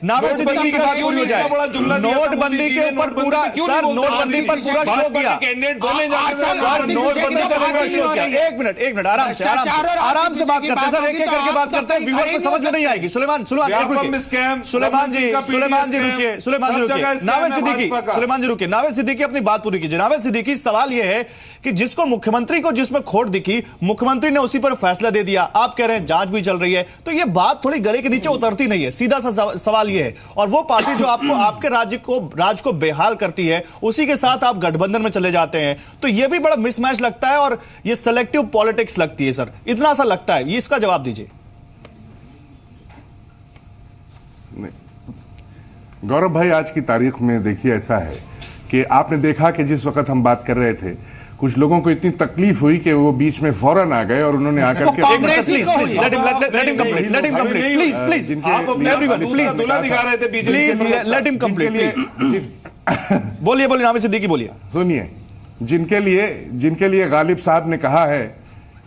D: नावेद सिद्दीकी की बात पूरी हो जाए। नोटबंदी के ऊपर पूरा सर, नोटबंदी पर पूरा शो किया, नोटबंदी पर पूरा शो किया। एक मिनट आराम से बात करते हैं सर, एक करके बात करते हैं, व्यूअर को समझ में नहीं आएगी। सुलेमान जी रुकिए, नावेद सिद्दीकी अपनी बात पूरी कीजिए। नावेद सिद्दीकी, सवाल यह है कि जिसको मुख्यमंत्री को जिसमें खोट दिखी, मुख्यमंत्री ने उसी पर फैसला दे दिया, आप कह रहे हैं जांच भी चल रही है, तो यह बात थोड़ी गले के नीचे उतरती नहीं है। सीधा सा सवाल यह है, और वो पार्टी जो आपको आपके राज को बेहाल करती है, उसी के साथ आप गठबंधन में चले जाते हैं, तो यह भी बड़ा मिसमैच लगता है और यह सेलेक्टिव पॉलिटिक्स लगती है सर, इतना सा लगता है, ये इसका जवाब दीजिए।
F: गौरव भाई, आज की तारीख में देखिए ऐसा है कि आपने देखा कि जिस वक्त हम बात कर रहे थे, कुछ लोगों को इतनी तकलीफ हुई कि वो बीच में फौरन आ गए और उन्होंने आकर के
D: बोलिए नावेद सिद्दीकी बोलिए।
F: सुनिए, जिनके लिए गालिब साहब ने कहा है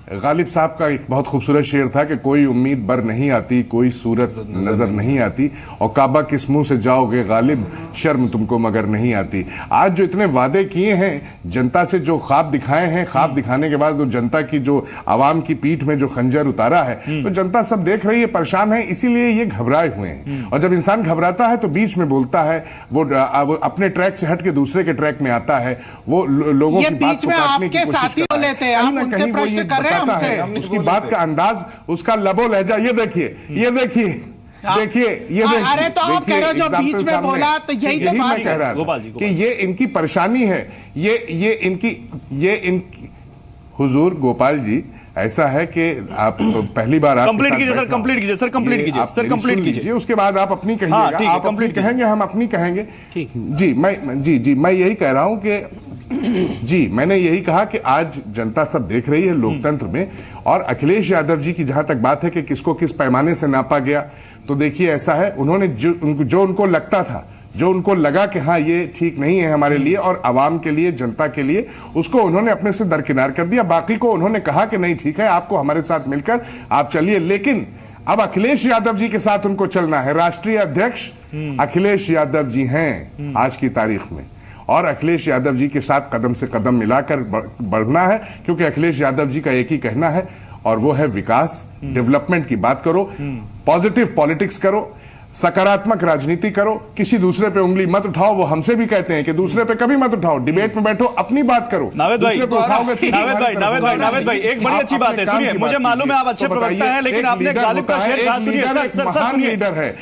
F: गालिब साहब का एक बहुत खूबसूरत शेर था कि कोई उम्मीद बर नहीं आती, कोई सूरत नजर नहीं आती, और काबा किस मुंह से जाओगे गालिब, शर्म तुमको मगर नहीं आती। आज जो इतने वादे किए हैं, जनता से जो ख्वाब दिखाए हैं, ख्वाब दिखाने के बाद जो जनता की जो आवाम की पीठ में जो खंजर उतारा है, तो जनता सब देख रही है, परेशान है, इसीलिए ये घबराए हुए हैं। और जब इंसान घबराता है तो बीच में बोलता है, वो अपने ट्रैक से हट के दूसरे के ट्रैक में आता है, वो लोगों की बात को काटने की कोशिश करता है। उसकी बात का अंदाज, उसका लबो लहजा, ये देखिए, ये देखिए, देखिए, ये देखिए।
G: अरे तो आप कह रहे हो जो बीच में बोला, तो यही तो बात
F: कह रहा था कि ये इनकी परेशानी है, ये इनकी हुजूर गोपाल जी, ऐसा है कि आप पहली बार
D: कंप्लीट कीजिए सर, कंप्लीट कीजिए सर, कंप्लीट कीजिए सर, कंप्लीट कीजिए,
F: उसके बाद आप अपनी कहिएगा। आप कंप्लीट कहेंगे, हम अपनी कहेंगे। जी मैं यही कह रहा हूं कि जी मैंने यही कहा कि आज जनता सब देख रही है लोकतंत्र में, और अखिलेश यादव जी की जहां तक बात है कि किसको किस पैमाने से नापा गया, तो देखिए ऐसा है, उन्होंने जो उनको लगता था, जो उनको लगा कि हाँ ये ठीक नहीं है हमारे लिए और आवाम के लिए, जनता के लिए, उसको उन्होंने अपने से दरकिनार कर दिया। बाकी को उन्होंने कहा कि नहीं ठीक है, आपको हमारे साथ मिलकर आप चलिए। लेकिन अब अखिलेश यादव जी के साथ उनको चलना है। राष्ट्रीय अध्यक्ष अखिलेश यादव जी हैं आज की तारीख में, और अखिलेश यादव जी के साथ कदम से कदम मिलाकर बढ़ना है, क्योंकि अखिलेश यादव जी का एक ही कहना है, और वो है विकास, डेवलपमेंट की बात करो, पॉजिटिव पॉलिटिक्स करो, सकारात्मक राजनीति करो, किसी दूसरे पे उंगली मत उठाओ। वो हमसे भी कहते हैं कि दूसरे पे कभी मत उठाओ, डिबेट में बैठो, अपनी बात करो।
D: नावेद भाई, नावेद भाई, एक बड़ी अच्छी बात है, सुनिए, मुझे मालूम है आप अच्छे प्रवक्ता हैं, लेकिन आपने गालिब का शेर कहा, सुनिए सर, सुनिए,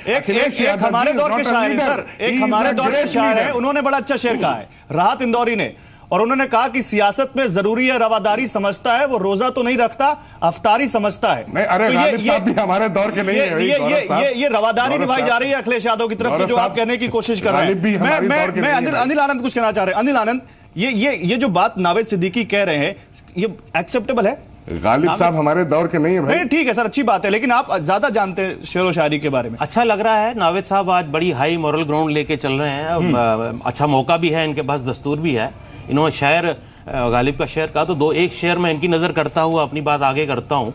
D: एक हमारे दौर के शायर हैं सर, एक हमारे दौर के शायर हैं, उन्होंने बड़ा अच्छा शेर कहा है, राहत इंदौरी ने, और उन्होंने कहा कि सियासत में जरूरी है रवादारी, समझता है वो रोजा तो नहीं रखता, अफ्तारी समझता है।
F: नहीं, अरे तो गालिब साहब भी हमारे दौर के नहीं है।
D: ये रवादारी निभाई जा रही है अखिलेश यादव की तरफ से, जो आप कहने की कोशिश कर रहे हैं। मैं अनिल आनंद कुछ कहना चाह रहे हैं। अनिल आनंद, ये जो बात नावेद सिद्दीकी कह रहे हैं, ये एक्सेप्टेबल है?
F: गालिब साहब हमारे दौर के नहीं है भाई।
D: ठीक है सर, अच्छी बात है, लेकिन आप ज्यादा जानते हैं शेरो शायरी के बारे में।
J: अच्छा लग रहा है, नावेद साहब आज बड़ी हाई मॉरल ग्राउंड लेके चल रहे हैं। अच्छा मौका भी है, इनके पास दस्तूर भी है। इन्होंने शायर गालिब का शेर कहा, तो एक शेर में इनकी नजर करता हुआ अपनी बात आगे करता हूं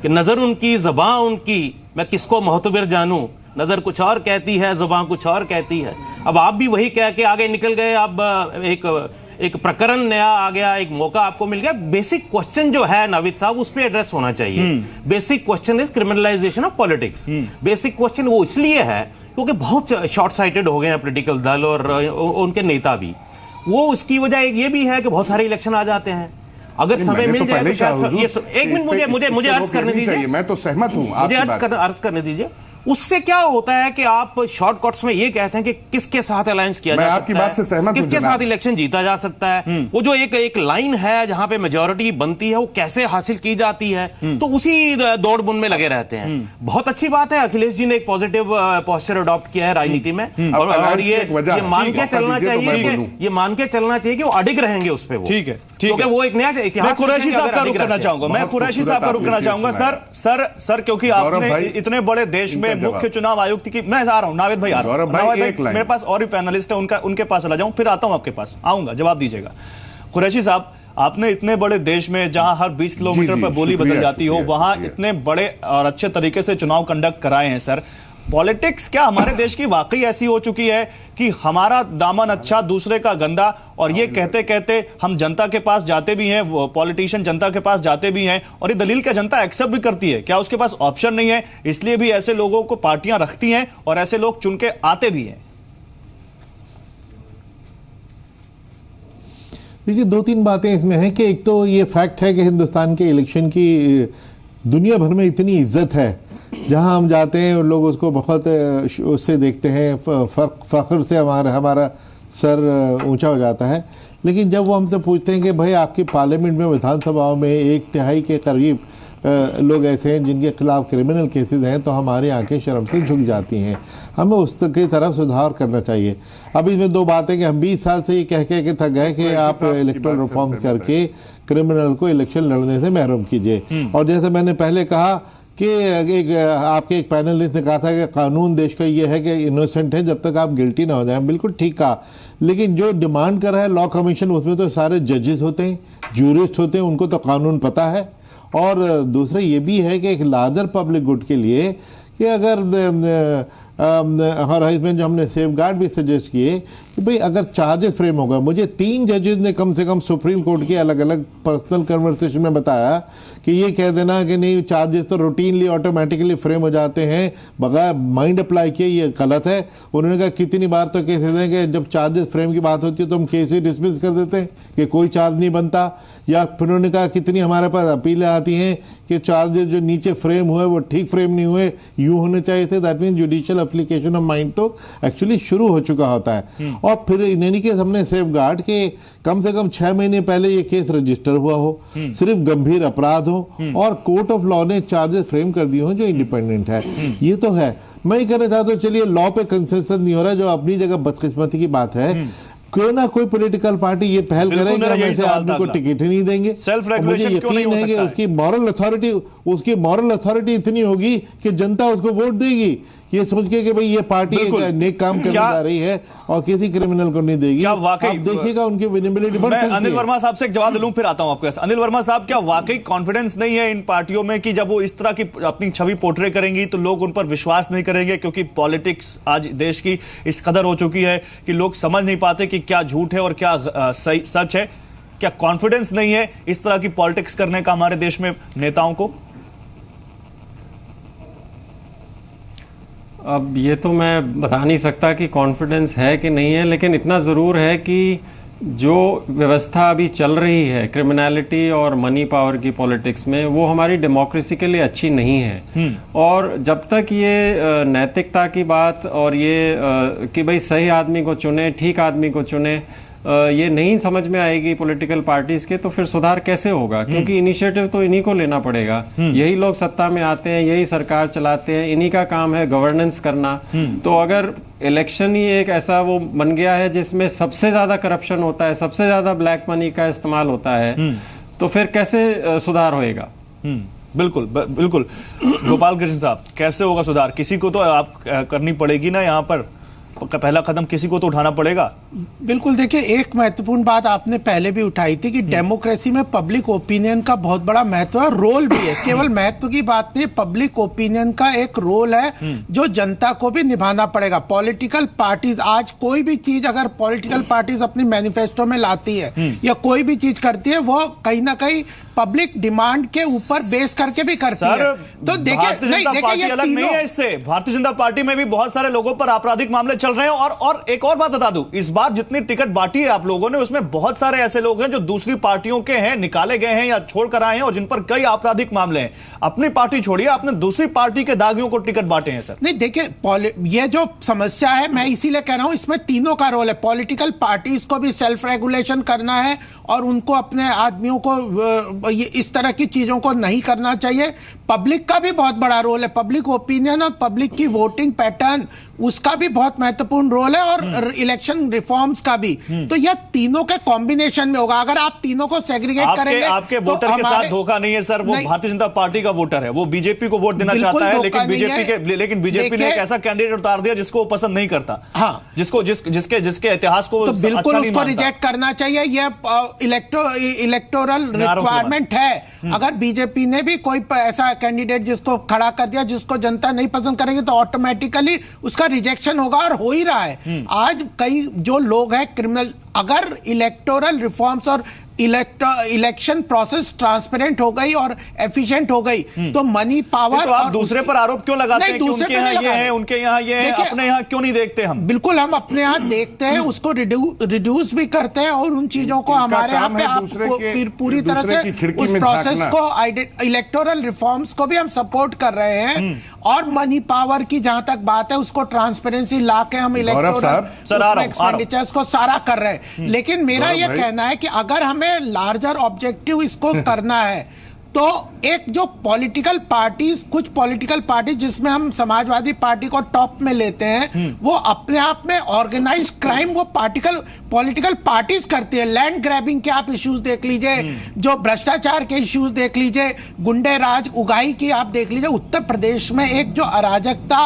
J: कि नजर उनकी, ज़बां उनकी, मैं किसको मोहतबर जानूं, नजर कुछ और कहती है, ज़बां कुछ और कहती है। अब आप भी वही कह के आगे निकल गए। अब एक प्रकरण नया आ गया, एक मौका आपको मिल गया। बेसिक क्वेश्चन जो है नाविद साहब, उस पर एड्रेस होना चाहिए। Basic question is criminalisation of politics. Basic question वो इसलिए है क्योंकि बहुत शॉर्ट साइटेड हो गए हैं पॉलिटिकल दल और उनके नेता भी। वो उसकी वजह एक ये भी है कि बहुत सारे इलेक्शन आ जाते हैं। अगर समय मिल जाए तो शायद एक मिनट मुझे अर्ज करने दीजिए।
F: मैं तो सहमत हूं,
J: मुझे अर्ज करने दीजिए। उससे क्या होता है कि आप शॉर्टकट्स में ये कहते हैं कि किसके साथ अलायंस किया जा सकता है,
F: आपकी बात से सहमत हूं,
J: किसके साथ इलेक्शन जीता जा सकता है। वो जो एक लाइन है जहां पे मेजॉरिटी बनती है, वो कैसे हासिल की जाती है, तो उसी दौड़ बुन में लगे रहते हैं। बहुत अच्छी बात है, अखिलेश जी ने एक पॉजिटिव पोस्चर अडॉप्ट किया है राजनीति में, और ये मान के चलना चाहिए, ये मान के चलना चाहिए कि वो अडिग रहेंगे उस पर।
D: ठीक है,
J: क्योंकि वो एक नया इतिहास।
D: मैं कुरैशी साहब का रुख करना चाहूंगा, मैं कुरैशी साहब का रुख करना चाहूंगा। सर क्योंकि आपने इतने बड़े देश में मुख्य चुनाव आयुक्त की, मैं आ रहा हूं, नावेद भाई आ रहा हूं, मेरे पास और भी पैनलिस्ट है, उनके पास चला जाऊं, फिर आता हूं आपके पास, आऊंगा, जवाब दीजिएगा। कुरैशी साहब, आपने इतने बड़े देश में जहां हर 20 किलोमीटर पर बोली बदल जाती हो, वहां इतने बड़े और अच्छे तरीके से चुनाव कंडक्ट कराए हैं सर। पॉलिटिक्स क्या हमारे देश की वाकई ऐसी हो चुकी है कि हमारा दामन अच्छा दूसरे का गंदा, और ये कहते कहते हम जनता के पास जाते भी हैं, पॉलिटिशियन जनता के पास जाते भी हैं, और ये दलील क्या जनता एक्सेप्ट भी करती है? क्या उसके पास ऑप्शन नहीं है? इसलिए भी ऐसे लोगों को पार्टियां रखती हैं और ऐसे लोग चुन के आते भी हैं।
E: देखिए, दो तीन बातें इसमें हैं कि एक तो ये फैक्ट है कि हिंदुस्तान के इलेक्शन की दुनिया भर में इतनी इज्जत है, जहां हम जाते हैं लोग उसको बहुत उससे देखते हैं, फख्र से हमारा सर ऊंचा हो जाता है। लेकिन जब वो हमसे पूछते हैं कि भाई आपकी पार्लियामेंट में, विधानसभाओं में 1/3 के करीब लोग ऐसे हैं जिनके खिलाफ क्रिमिनल केसेस हैं, तो हमारी आंखें शर्म से झुक जाती हैं। हमें उसकी तरफ सुधार करना चाहिए। अब इसमें दो बातें कि हम 20 साल से ये कह के थक गए कि आप इलेक्टोरल रिफॉर्म करके क्रिमिनल को इलेक्शन लड़ने से महरूम कीजिए। और जैसे मैंने पहले कहा कि आपके एक पैनलिस्ट ने कहा था कि कानून देश का ये है कि इनोसेंट है जब तक आप गिल्टी ना हो जाए। बिल्कुल ठीक कहा, लेकिन जो डिमांड कर रहा है लॉ कमीशन, उसमें तो सारे जजेस होते हैं, ज्यूरिस्ट होते हैं, उनको तो कानून पता है। और दूसरा ये भी है कि एक लार्जर पब्लिक गुड के लिए कि अगर और इसमें जो हमने सेफ गार्ड भी सजेस्ट किए कि भाई अगर चार्जेस फ्रेम होगा, मुझे 3 जजेस ने कम से कम सुप्रीम कोर्ट के अलग अलग पर्सनल कन्वर्सेशन में बताया कि ये कह देना कि नहीं चार्जेस तो रूटीनली ऑटोमेटिकली फ्रेम हो जाते हैं बगैर माइंड अप्लाई किए, ये गलत है। उन्होंने कहा कितनी बार तो केसेस हैं कि जब चार्जेस फ्रेम की बात होती है तो हम केस ही डिसमिस कर देते हैं कि कोई चार्ज नहीं बनता। या फिर उन्होंने कहा कितनी हमारे पास अपीलें आती हैं कि चार्जेस जो नीचे फ्रेम हुए वो ठीक फ्रेम नहीं हुए, यूं होने चाहिए थे। That mean judicial application of mind तो एक्चुअली शुरू हो चुका होता है। और फिर इन एनी केस हमने सेफ गार्ड के कम से कम 6 महीने पहले ये केस रजिस्टर हुआ हो, सिर्फ गंभीर अपराध हो और कोर्ट ऑफ लॉ ने चार्जेस फ्रेम कर दिए हो जो इंडिपेंडेंट है। ये तो है। मैं ये कहना चाहता हूँ चलिए लॉ पे कंसेंसस नहीं हो रहा, जो अपनी जगह बदकिस्मती की बात है। क्यों ना कोई पॉलिटिकल पार्टी ये पहल करे कि हम ऐसे आदमी को टिकट ही नहीं देंगे।
D: सेल्फ रेगुलेशन क्यों नहीं हो सकता है?
E: उसकी मॉरल अथॉरिटी इतनी होगी कि जनता उसको वोट देगी, ये सोच के कि भाई ये पार्टी एक नेक काम करने जा रही है और किसी क्रिमिनल को नहीं देगी।
D: क्या वाकई
E: आप देखिएगा उनकी विजिबिलिटी बढ़ सकती है।
D: अनिल वर्मा साहब से एक जवाब लूं फिर आता हूं आपके पास। अनिल वर्मा साहब, क्या वाकई कॉन्फिडेंस नहीं है इन पार्टियों में कि जब वो इस तरह की अपनी छवि पोर्ट्रे करेंगी तो लोग उन पर विश्वास नहीं करेंगे? क्योंकि पॉलिटिक्स आज देश की इस कदर हो चुकी है कि लोग समझ नहीं पाते कि क्या झूठ है और क्या सही सच है। क्या कॉन्फिडेंस नहीं है इस तरह की पॉलिटिक्स करने का हमारे देश में नेताओं को?
I: अब ये तो मैं बता नहीं सकता कि कॉन्फिडेंस है कि नहीं है, लेकिन इतना ज़रूर है कि जो व्यवस्था अभी चल रही है क्रिमिनलिटी और मनी पावर की पॉलिटिक्स में, वो हमारी डेमोक्रेसी के लिए अच्छी नहीं है। और जब तक ये नैतिकता की बात और ये कि भाई सही आदमी को चुने, ठीक आदमी को चुने, ये नहीं समझ में आएगी पॉलिटिकल पार्टीज के, तो फिर सुधार कैसे होगा? क्योंकि इनिशिएटिव तो इन्हीं को लेना पड़ेगा। यही लोग सत्ता में आते हैं, यही सरकार चलाते हैं, इन्हीं का काम है गवर्नेंस करना। तो अगर इलेक्शन ही एक ऐसा वो बन गया है जिसमें सबसे ज्यादा करप्शन होता है, सबसे ज्यादा ब्लैक मनी का इस्तेमाल होता है, तो फिर कैसे सुधार होएगा?
D: बिल्कुल बिल्कुल। गोपाल कृष्ण साहब, कैसे होगा सुधार? किसी को तो आप करनी पड़ेगी ना, यहाँ पर पहला कदम किसी को तो उठाना पड़ेगा।
G: बिल्कुल। देखिए, एक महत्वपूर्ण बात आपने पहले भी उठाई थी कि डेमोक्रेसी में पब्लिक ओपिनियन का बहुत बड़ा महत्व है, रोल भी है। केवल महत्व की बात नहीं, पब्लिक ओपिनियन का एक रोल है जो जनता को भी निभाना पड़ेगा। पॉलिटिकल पार्टीज, आज कोई भी चीज अगर पॉलिटिकल पार्टीज अपनी मैनिफेस्टो में लाती है या कोई भी चीज करती है, वो कहीं ना कहीं पब्लिक डिमांड के ऊपर बेस करके भी करती है। तो देखिए,
D: भारतीय जनता पार्टी अलग नहीं है इससे। भारतीय जनता पार्टी में भी बहुत सारे लोगों पर आपराधिक मामले चल रहे हैं। और एक और बात बता दूं, इस बार जितनी टिकट बांटी है आप लोगों ने, उसमें बहुत सारे ऐसे लोग हैं जो दूसरी पार्टियों के हैं, निकाले गए हैं या छोड़कर आए हैं और जिन पर कई आपराधिक मामले हैं। अपनी पार्टी छोड़िए, आपने दूसरी पार्टी के दागियों को टिकट बांटे हैं सर।
G: नहीं, देखिए, ये जो समस्या है, मैं इसीलिए कह रहा हूं, इसमें तीनों का रोल है। पॉलिटिकल पार्टीज को भी सेल्फ रेगुलेशन करना है और उनको अपने आदमियों को इस तरह की चीजों को नहीं करना चाहिए। पब्लिक का भी बहुत बड़ा रोल है, पब्लिक ओपिनियन और पब्लिक की वोटिंग पैटर्न, उसका भी बहुत महत्वपूर्ण रोल है, और इलेक्शन रिफॉर्म्स का भी। तो यह तीनों के कॉम्बिनेशन में होगा। अगर आप तीनों को सेग्रीगेट करेंगे,
D: आपके वोटर के साथ धोखा नहीं है सर। वो भारतीय जनता पार्टी का वोटर है, वो बीजेपी को वोट देना चाहता है, लेकिन बीजेपी ने एक ऐसा कैंडिडेट उतार दिया जिसको वो पसंद नहीं करता।
G: हाँ,
D: जिसके इतिहास को
G: तो बिल्कुल उसको रिजेक्ट करना चाहिए। यह इलेक्टोरल रिक्वायरमेंट है। अगर बीजेपी ने भी कोई ऐसा कैंडिडेट जिसको खड़ा कर दिया जिसको जनता नहीं पसंद करेगी, तो ऑटोमेटिकली उसका रिजेक्शन होगा, और हो ही रहा है। आज कई जो लोग हैं क्रिमिनल, अगर इलेक्टोरल रिफॉर्म्स और इलेक्शन प्रोसेस ट्रांसपेरेंट हो गई और एफिशिएंट हो गई, तो मनी पावर।
D: तो आप दूसरे पर आरोप क्यों लगाते हैं कि उनके यहाँ ये है, उनके यहाँ ये है, अपने यहाँ क्यों नहीं देखते? हम
G: बिल्कुल, हम अपने यहाँ देखते हैं, उसको रिड्यूस भी करते हैं, और उन चीजों को हमारे यहाँ पे आपको फिर पूरी तरह से उस प्रोसेस को, इलेक्टोरल रिफॉर्म्स को भी हम सपोर्ट कर रहे हैं। और मनी पावर की जहां तक बात है, उसको ट्रांसपेरेंसी ला के हम इलेक्टोरल एक्सपेंडिचर्स को सारा कर रहे हैं। लेकिन मेरा यह कहना है कि अगर हमें लार्जर ऑब्जेक्टिव इसको करना है, तो एक जो पॉलिटिकल पार्टीज, कुछ पॉलिटिकल पार्टीज जिसमें हम समाजवादी पार्टी को टॉप में लेते हैं, वो अपने आप में ऑर्गेनाइज्ड क्राइम वो पॉलिटिकल पार्टीज करती है। लैंड ग्रैबिंग के आप इश्यूज देख लीजिए, जो भ्रष्टाचार के इश्यूज देख लीजिए, गुंडे राज, उगाही की आप देख लीजिए। उत्तर प्रदेश में एक जो अराजकता,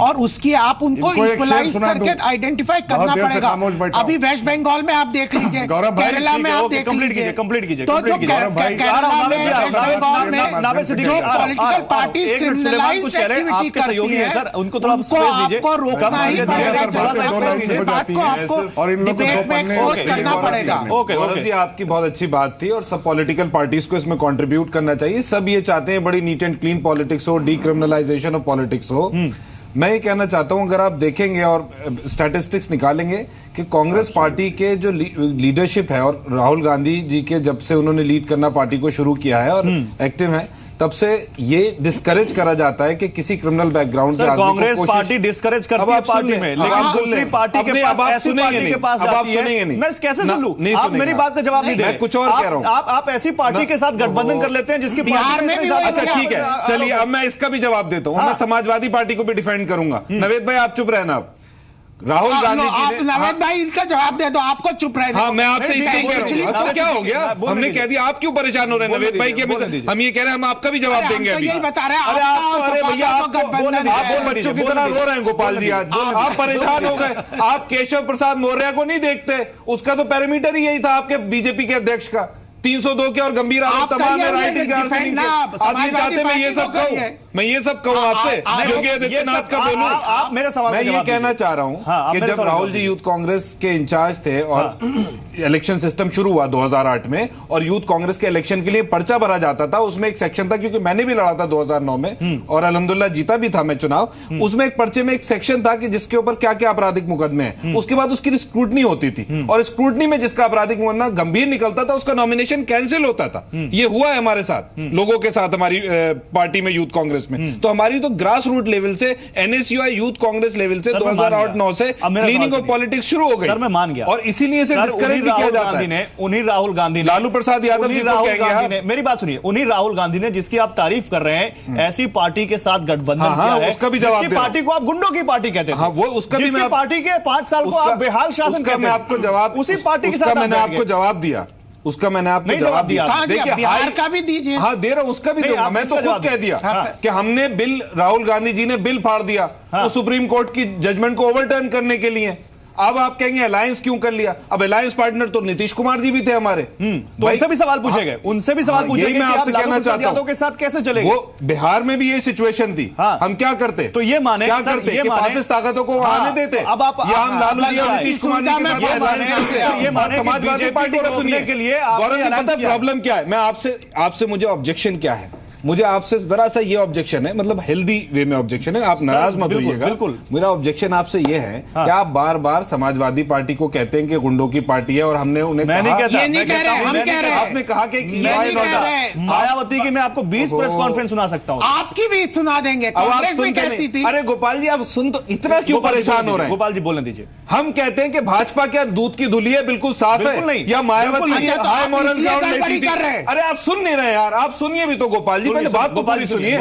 G: और उसकी आप उनको इक्वलाइज करके आइडेंटिफाई करना पड़ेगा। अभी वेस्ट बंगाल में आप देख लीजिए, केरला में आप देख लीजिए,
D: कंप्लीट कीजिए।
G: तो जो केरला में प्लेटफॉर्म में
D: नावे सिद्दीकी,
G: जो पॉलिटिकल पार्टीज क्रिमिनलाइज्ड एक्टिविटी करती है,
D: सर उनको थोड़ा स्पेस दीजिए,
G: आपको रोकना ही पड़ेगा,
D: थोड़ा सा
G: बात को आपको डिबेट में एक्सपोज करना पड़ेगा।
H: गौरव जी, आपकी बहुत अच्छी बात थी और सब पॉलिटिकल पार्टीज को इसमें कंट्रीब्यूट करना चाहिए। सब ये चाहते हैं बड़ी नीट एंड क्लीन पॉलिटिक्स हो, डीक्रिमिनलाइजेशन ऑफ पॉलिटिक्स हो। मैं ये कहना चाहता हूं, अगर आप देखेंगे और स्टैटिस्टिक्स निकालेंगे कि कांग्रेस पार्टी के जो लीडरशिप है और राहुल गांधी जी के जब से उन्होंने लीड करना पार्टी को शुरू किया है और एक्टिव है, तब से ये डिस्करेज करा जाता है कि किसी क्रिमिनल बैकग्राउंड से
D: कांग्रेस पार्टी डिस्करेज करती है पार्टी में, लेकिन दूसरी पार्टी के पास ऐसी पार्टी के पास जाती है, मैं कैसे सुन लूं? आप मेरी बात का जवाब नहीं दे,
H: मैं कुछ और कह रहा हूं।
D: आप ऐसी पार्टी के साथ गठबंधन कर लेते हैं जिसकी
G: बिहार में भी।
H: अच्छा ठीक है, चलिए अब मैं इसका भी जवाब देता हूं। मैं समाजवादी पार्टी को भी डिफेंड करूंगा। नवेद भाई आप चुप रहना। आप राहुल गांधी जी ने,
G: नवेद भाई इनका जवाब दे दो, आपको चुप रहना।
H: हाँ, मैं आपसे इसलिए कह रहा हूँ, आपको क्या हो गया? हमने कह दिया, आप क्यों परेशान हो रहे हैं नवेद भाई? हम ये कह रहे हैं, हम आपका भी जवाब देंगे अभी।
G: यही बता रहे हैं,
H: अरे भैया, आप बच्चों की तरह रो रहे हैं गोपाल जी आज। आप परेशान हो गए। आप केशव प्रसाद मौर्य को नहीं देखते? उसका तो पैरामीटर ही यही था आपके बीजेपी के अध्यक्ष का, 302 के और गंभीर आरोप तमाम राइटिंग के। आप ये चाहते मैं ये सब कहूं, मैं ये सब कहूं आपसे, योगी आदित्यनाथ का बोलूं?
D: आप मेरे सवाल
H: मैं ये कहना चाह रहा हूं कि जब राहुल जी यूथ कांग्रेस के इंचार्ज थे और इलेक्शन सिस्टम शुरू हुआ 2008 में और यूथ कांग्रेस के इलेक्शन के लिए पर्चा भरा जाता था, उसमें एक सेक्शन था, क्योंकि मैंने भी लड़ा था 2009 में और अल्हम्दुलिल्लाह जीता भी था मैं चुनाव। उसमें एक पर्चे में एक सेक्शन था कि जिसके ऊपर क्या क्या आपराधिक मुकदमे हैं, उसके बाद उसकी स्क्रूटनी होती थी और स्क्रूटनी में जिसका आपराधिक मुकदमा गंभीर निकलता था उसका नॉमिनेशन कैंसिल होता था। ये हुआ है हमारे साथ, लोगों के साथ, हमारी पार्टी में, यूथ कांग्रेस में। तो हमारी तो ग्रास रूट लेवल से, एनएसयूआई यूथ कांग्रेस लेवल से 2008-9 से क्लीनिंग ऑफ पॉलिटिक्स शुरू हो गई।
D: सर मैं मान गया,
H: और इसीलिए इसे डिस्करेज भी किया जाता है।
D: उन्हीं राहुल गांधी ने,
H: लालू प्रसाद यादव जी को कहेंगे,
D: मेरी बात सुनिए, उन्हीं राहुल गांधी ने जिसकी आप तारीफ कर रहे हैं, ऐसी पार्टी के साथ गठबंधन किया है,
H: उसका भी जवाब
D: जिसकी पार्टी को आप गुंडों की पार्टी कहते हैं।
H: हाँ, वो उसका भी मैं,
D: पार्टी के 5 साल को आप बेहाल शासन कहते हैं।
H: मैं आपको जवाब,
D: उसी पार्टी के साथ
H: मैंने आपको जवाब दिया, उसका मैंने आपको जवाब दिया।
G: देखिए बिहार का भी दीजिए।
H: हाँ दे रहा हूं, उसका भी दूंगा। मैं तो खुद कह दिया कि हमने बिल, राहुल गांधी जी ने बिल फाड़ दिया तो सुप्रीम कोर्ट की जजमेंट को ओवरटर्न करने के लिए। अब आप कहेंगे अलायंस क्यों कर लिया? अब अलायंस पार्टनर तो नीतीश कुमार जी भी थे हमारे,
D: तो उनसे भी सवाल पूछे गए, उनसे भी सवाल पूछे गए, मैं आपसे कहना चाहता हूं के साथ कैसे चलेगा?
H: वो बिहार में भी ये सिचुएशन थी, हम क्या करते?
D: तो ये माने
H: क्या करते कि फासिस्ट ताकतों को आने देते?
D: अब आप
H: हम लालू जी और नीतीश कुमार जी
D: ये माने
H: समाजवादी पार्टी को सुनने के लिए प्रॉब्लम क्या है? मैं आपसे मुझे ऑब्जेक्शन क्या है? मुझे आपसे जरा सा ये ऑब्जेक्शन है, मतलब हेल्दी वे में ऑब्जेक्शन है, आप नाराज मत होइएगा। बिल्कुल, मेरा ऑब्जेक्शन आपसे ये है कि आप बार बार समाजवादी पार्टी को कहते हैं कि गुंडों की पार्टी है और हमने उन्हें,
D: मैं नहीं कहता,
G: ये नहीं कह रहे, हम कह रहे हैं।
H: आपने कहा कि
D: मायावती की मैं आपको 20 प्रेस कॉन्फ्रेंस सुना सकता हूँ,
G: आपकी भी सुना देंगे। कांग्रेस भी कहती थी।
H: अरे गोपाल जी, आप सुन, तो इतना क्यों परेशान हो रहे हैं?
D: गोपाल जी बोलने दीजिए।
H: हम कहते हैं कि भाजपा क्या दूध की धुली है, बिल्कुल साफ है, या मायावती हाई मॉरल ग्राउंड लेती थी? अरे आप सुन नहीं रहे यार, आप सुनिए भी तो गोपाल जी, पहले बात तो पूरी सुनिए।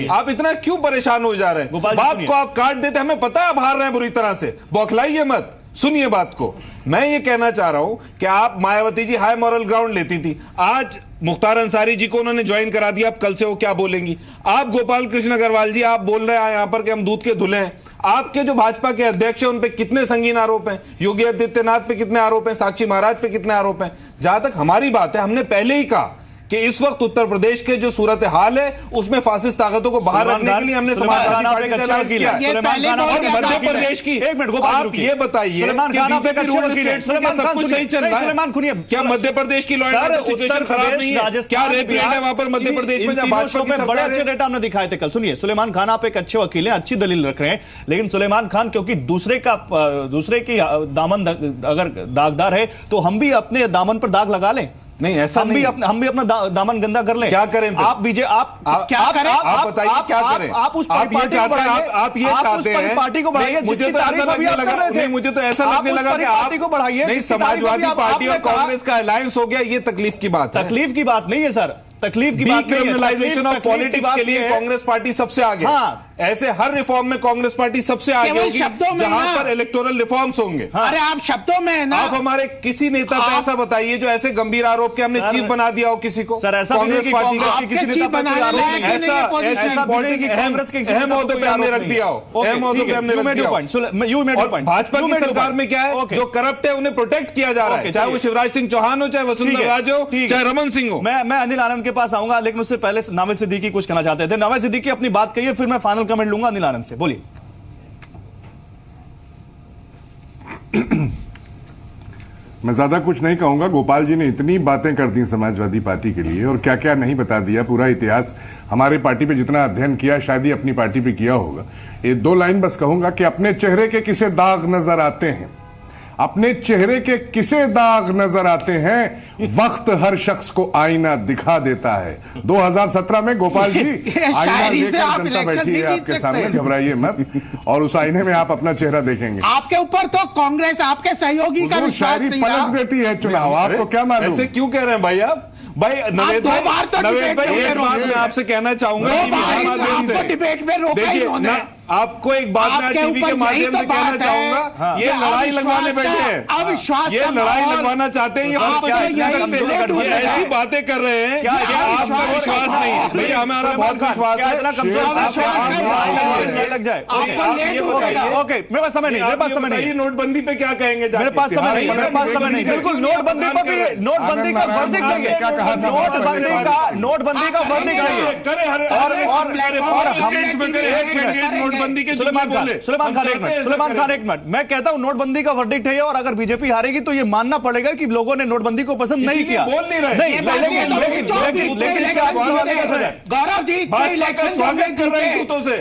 H: आप इतना क्यों परेशान हो जा रहे हैं? बात को आप काट देते, हमें पता है आप हार रहे हैं बुरी तरह से, बौखलाइए मत, सुनिए बात को। मैं ये कहना चाह रहा हूं कि आप, Mayawati ji high moral ground लेती थी, आज मुख्तार अंसारी जी को उन्होंने ज्वाइन करा दिया, अब कल से वो क्या बोलेंगी? आप गोपाल कृष्ण अग्रवाल जी, आप बोल रहे हैं यहां पर कि हम दूध के धुले हैं। आपके जो भाजपा के अध्यक्ष हैं उन पे कितने संगीन आरोप हैं? योगी आदित्यनाथ पे कितने आरोप हैं? साक्षी महाराज पे कितने आरोप हैं? जहां तक हमारी बात है, हमने पहले ही कहा कि इस वक्त उत्तर प्रदेश के जो सूरत हाल है उसमें फासिस्ट ताकतों को बाहर रखने के लिए हमने समाजवादी पार्टी का चयन किया। मध्य प्रदेश की, एक मिनट गोपाल, आप ये बताइए,
D: सुलेमान खान आप एक अच्छे वकील हैं,
H: सब कुछ सही चल रहा है?
D: सुलेमान सुनिए,
H: क्या मध्य प्रदेश की लॉ एंड ऑर्डर सिचुएशन खराब नहीं है? क्या रेप रेट है वहां पर मध्य प्रदेश में?
D: बड़े अच्छे डेटा हमने दिखाए थे कल। सुनिए, सुलेमान खान आप एक अच्छे वकील हैं, अच्छी दलील रख रहे हैं, लेकिन सुलेमान खान क्योंकि दूसरे की दामन अगर दागदार है तो हम भी अपने दामन पर दाग लगा लें?
H: नहीं, ऐसा
D: हम भी अपना दामन गंदा कर लें?
H: क्या करें?
D: आप बताइए क्या करें? आप उस पार्टी को बढ़ाइए,
H: आप ये चाहते हैं
D: पार्टी को बढ़ाइए जिसकी तारीफ अभी आप कर रहे थे।
H: मुझे तो ऐसा लगने लगा कि
D: पार्टी को बढ़ाइए,
H: नहीं, समाजवादी पार्टी और कांग्रेस का अलायंस हो गया, ये तकलीफ की बात है।
D: तकलीफ की बात नहीं है सर, तकलीफ की बात नहीं है।
H: डीक्रिमिनलाइजेशन ऑफ पॉलिटिक्स के लिए कांग्रेस पार्टी सबसे आगे।
D: हाँ,
H: ऐसे हर रिफॉर्म में कांग्रेस पार्टी सबसे आगे
G: केवल
H: होगी
G: शब्दों में
H: जहां
G: ना।
H: पर इलेक्टोरल रिफॉर्म्स होंगे।
G: अरे आप शब्दों में है ना।
H: आप हमारे किसी नेता पे ऐसा बताइए जो ऐसे गंभीर आरोप के हमने चीफ बना दिया हो किसी को।
D: सर ऐसा भी नहीं कि कांग्रेस की किसी नेता पर कोई आरोप नहीं है।
H: ऐसा बॉडी की कांग्रेस के अहम ओहदे पे हमने रख दिया हो, अहम ओहदे पे हमने रख दिया हो।
D: You made point.
H: भाजपा की सरकार में क्या है, जो करप्ट है उन्हें प्रोटेक्ट किया जा रहा है, चाहे वो शिवराज सिंह चौहान हो, चाहे वसुंधरा राजे हो, चाहे रमन सिंह हो।
D: मैं अनिल आनंद के पास आऊंगा, लेकिन उससे पहले नावेद सिद्दीकी कुछ कहना चाहते थे। नावेद सिद्दीकी अपनी बात कहिए, फिर मैं फाइनल कमेंट लूंगा अनिल आनंद से। बोलिए।
F: मैं ज्यादा कुछ नहीं कहूंगा। गोपाल जी ने इतनी बातें कर दी समाजवादी पार्टी के लिए और क्या क्या नहीं बता दिया। पूरा इतिहास हमारी पार्टी पे जितना अध्ययन किया शायद ही अपनी पार्टी पे किया होगा। ये 2 लाइन बस कहूंगा कि अपने चेहरे के किसे दाग नजर आते हैं, अपने चेहरे के किसे दाग नजर आते हैं, वक्त हर शख्स को आईना दिखा देता है। 2017 में गोपाल जी आईना लेकर जनता बैठी है आपके सामने, घबराइए मत, और उस आईने में आप अपना चेहरा देखेंगे।
G: आपके ऊपर तो कांग्रेस आपके सहयोगी का विश्वास नहीं रहा।
F: पलट देती है चुनाव, आपको क्या मालूम?
H: ऐसे क्यों कह रहे हैं भाई आप? भाई नवेद भाई, एक बात मैं आपसे कहना चाहूंगा,
G: डिबेट में रोका इन्होंने।
H: आपको एक बात मैं टीवी के माध्यम से कहना चाहूंगा, ये लड़ाई लगवाने बैठे हैं,
G: अविश्वास,
H: ये लड़ाई लगवाना चाहते हैं, ये ऐसी बातें कर रहे हैं कि आपको विश्वास नहीं है। भैया हमारा बहुत विश्वास है,
D: लग जाए। ओके, मेरे पास समय नहीं, मेरे पास समय नहीं।
H: नोटबंदी पे क्या कहेंगे?
D: मेरे पास समय नहीं, मेरे पास समय नहीं। बिल्कुल नोटबंदी पर भी, नोटबंदी का वर्डिक्ट देंगे, नोटबंदी का वर्डिक्ट देंगे। और हम सुलेमान खान एक मिनट, मैं कहता हूं नोटबंदी का वर्डिक्ट है, और अगर बीजेपी हारेगी तो ये मानना पड़ेगा कि लोगों ने नोटबंदी को पसंद नहीं किया।
H: बोल नहीं रहे,
G: गौरव जी इलेक्शन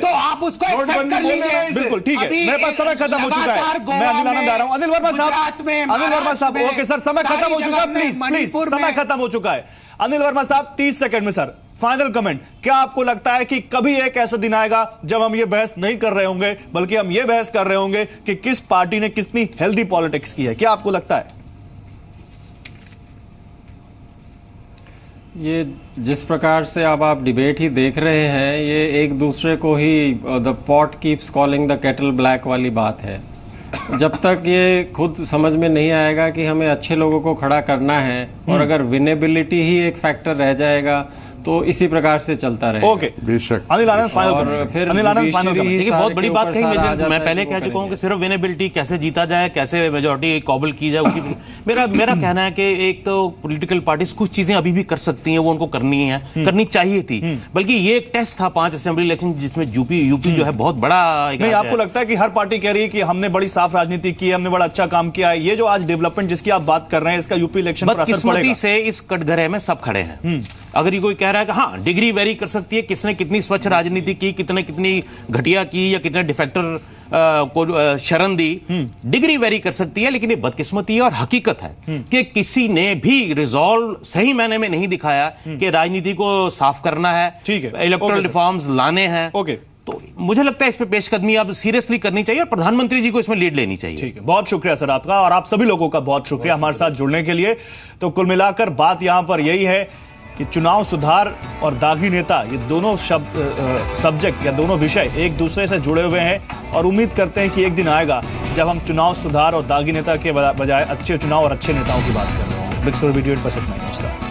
G: तो आप उसको एक्सेप्ट कर लीजिए।
D: बिल्कुल ठीक है, मेरे पास समय खत्म हो चुका है। मैं अनिल आनंद आ रहा हूं। अनिल वर्मा साहब, ओके सर, समय खत्म हो चुका है। प्लीज समय खत्म हो चुका है। अनिल वर्मा साहब 30 सेकंड में सर फाइनल कमेंट। क्या आपको लगता है कि कभी एक ऐसा दिन आएगा जब हम ये बहस नहीं कर रहे होंगे, बल्कि हम ये बहस कर रहे होंगे कि किस पार्टी ने कितनी हेल्दी पॉलिटिक्स की है? क्या आपको लगता है?
I: ये जिस प्रकार से अब आप डिबेट ही देख रहे हैं, ये एक दूसरे को ही the pot keeps calling the kettle black वाली बात है। जब तक ये खुद समझ में नहीं आएगा कि हमें अच्छे लोगों को खड़ा करना है, और अगर विनेबिलिटी ही एक फैक्टर रह जाएगा तो इसी प्रकार से चलता रहेगा।
D: ओके, बेशक। अनिल आनंद फाइनल
J: देखिए, बहुत बड़ी बात कही। मैं पहले कह चुका हूं कि सिर्फ विनेबिलिटी कैसे जीता जाए, कैसे मेजोरिटी कॉबल की जाए, उसी मेरा कहना है कि एक तो पॉलिटिकल पार्टीज कुछ चीजें अभी भी कर सकती हैं, वो उनको करनी है, करनी चाहिए थी। बल्कि ये एक टेस्ट था 5 असेंबली इलेक्शन, जिसमें यूपी जो है बहुत बड़ा।
D: नहीं, आपको लगता है कि हर पार्टी कह रही है कि हमने बड़ी साफ राजनीति की है, हमने बड़ा अच्छा काम किया है, ये जो आज डेवलपमेंट जिसकी आप बात कर रहे हैं, इसका यूपी इलेक्शन पर असर पड़ेगा?
J: से इस कटघरे में सब खड़े हैं। अगर ये कोई कह रहा है कि हाँ डिग्री वेरी कर सकती है, किसने कितनी स्वच्छ राजनीति की, कितने कितनी घटिया की, या कितने डिफेक्टर को शरण दी, डिग्री वेरी कर सकती है, लेकिन ये बदकिस्मती है और हकीकत है कि किसी ने भी रिजॉल्व सही मायने में नहीं दिखाया कि राजनीति को साफ करना है,
D: ठीक है,
J: इलेक्टोरल रिफॉर्म्स लाने हैं।
D: ओके,
J: तो मुझे लगता है इस पे पेशकदमी अब सीरियसली करनी चाहिए और प्रधानमंत्री जी को इसमें लीड लेनी चाहिए।
D: ठीक है, बहुत शुक्रिया सर आपका, और आप सभी लोगों का बहुत शुक्रिया हमारे साथ जुड़ने के लिए। तो कुल मिलाकर बात यहां पर यही है कि चुनाव सुधार और दागी नेता, ये दोनों सब्जेक्ट या दोनों विषय एक दूसरे से जुड़े हुए हैं, और उम्मीद करते हैं कि एक दिन आएगा जब हम चुनाव सुधार और दागी नेता के बजाय अच्छे चुनाव और अच्छे नेताओं की बात कर रहे हैं। बिग स्टोरी वीडियो पर नमस्कार।